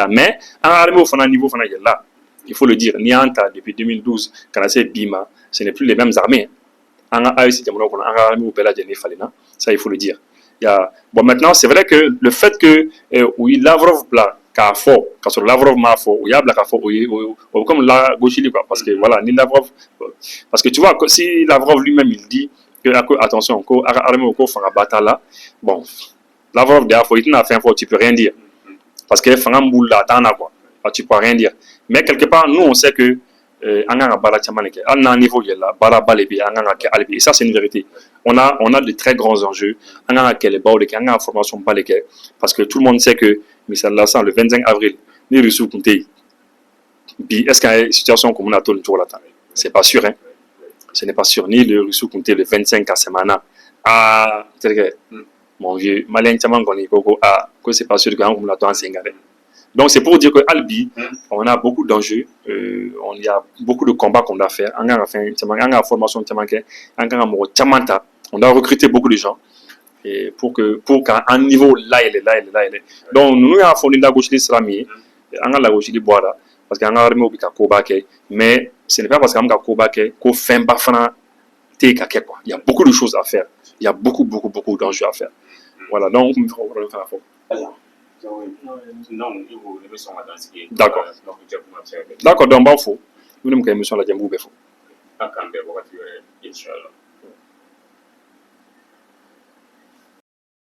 [SPEAKER 1] Mais en armée au niveau là, il faut le dire, ni en depuis 2012, quand c'est Bima, ce n'est plus les mêmes armées. En AES, en armée au Bela Falena, ça il faut le dire. Bon, maintenant, c'est vrai que le fait que oui, Lavrov là, quand sur Lavrov m'a fait, il y a comme la gauche quoi, parce que voilà, ni Lavrov, parce que tu vois, si Lavrov lui-même il dit que attention, qu'on armée au cours fera bataille là, bon, Lavrov d'ailleurs, il n'a fait tu peux rien dire, parce que Fangamboul là, t'en as quoi, tu peux rien dire. Mais quelque part, nous on sait que an ka baara caman de kɛ hali n'an niveau yɛlɛla baaraba de bɛ an kan ka kɛ hali bi et ça c'est une vérité on a de très grands enjeux an kan ka kɛlɛbaw de kɛ an kan ka formation ba de kɛ parce que tout le monde sait que misali la sisan le 25 avril ni Russie tun tɛ yen bi est ce que an ye situation kun bɛna to nin cogo la tan c'est pas sûr hein ce n'est pas sûr ni le Russie tun tɛ le 25 a sɛmana terikɛ mon vieux malien caman kɔni ko ko ko c'est pas sûr que an kun bɛna to an sen kan dɛ. Donc c'est pour dire que Albi, on a beaucoup d'enjeux, on y a beaucoup de combats qu'on doit faire. On a formation, on doit recruter beaucoup de gens et pour qu'à un niveau là il est. Donc nous avons fourni la gauche islamique, on a la gauche de bois parce qu'on a armé au Bikakobake, mais ce n'est pas parce qu'on a Kobake qu'on fait pas fana quoi. Il y a beaucoup de choses à faire, il y a beaucoup d'enjeux à faire. Voilà donc on va faire. D'accord. D'accord, donc il faut. Nous avons une émission à la Djambou.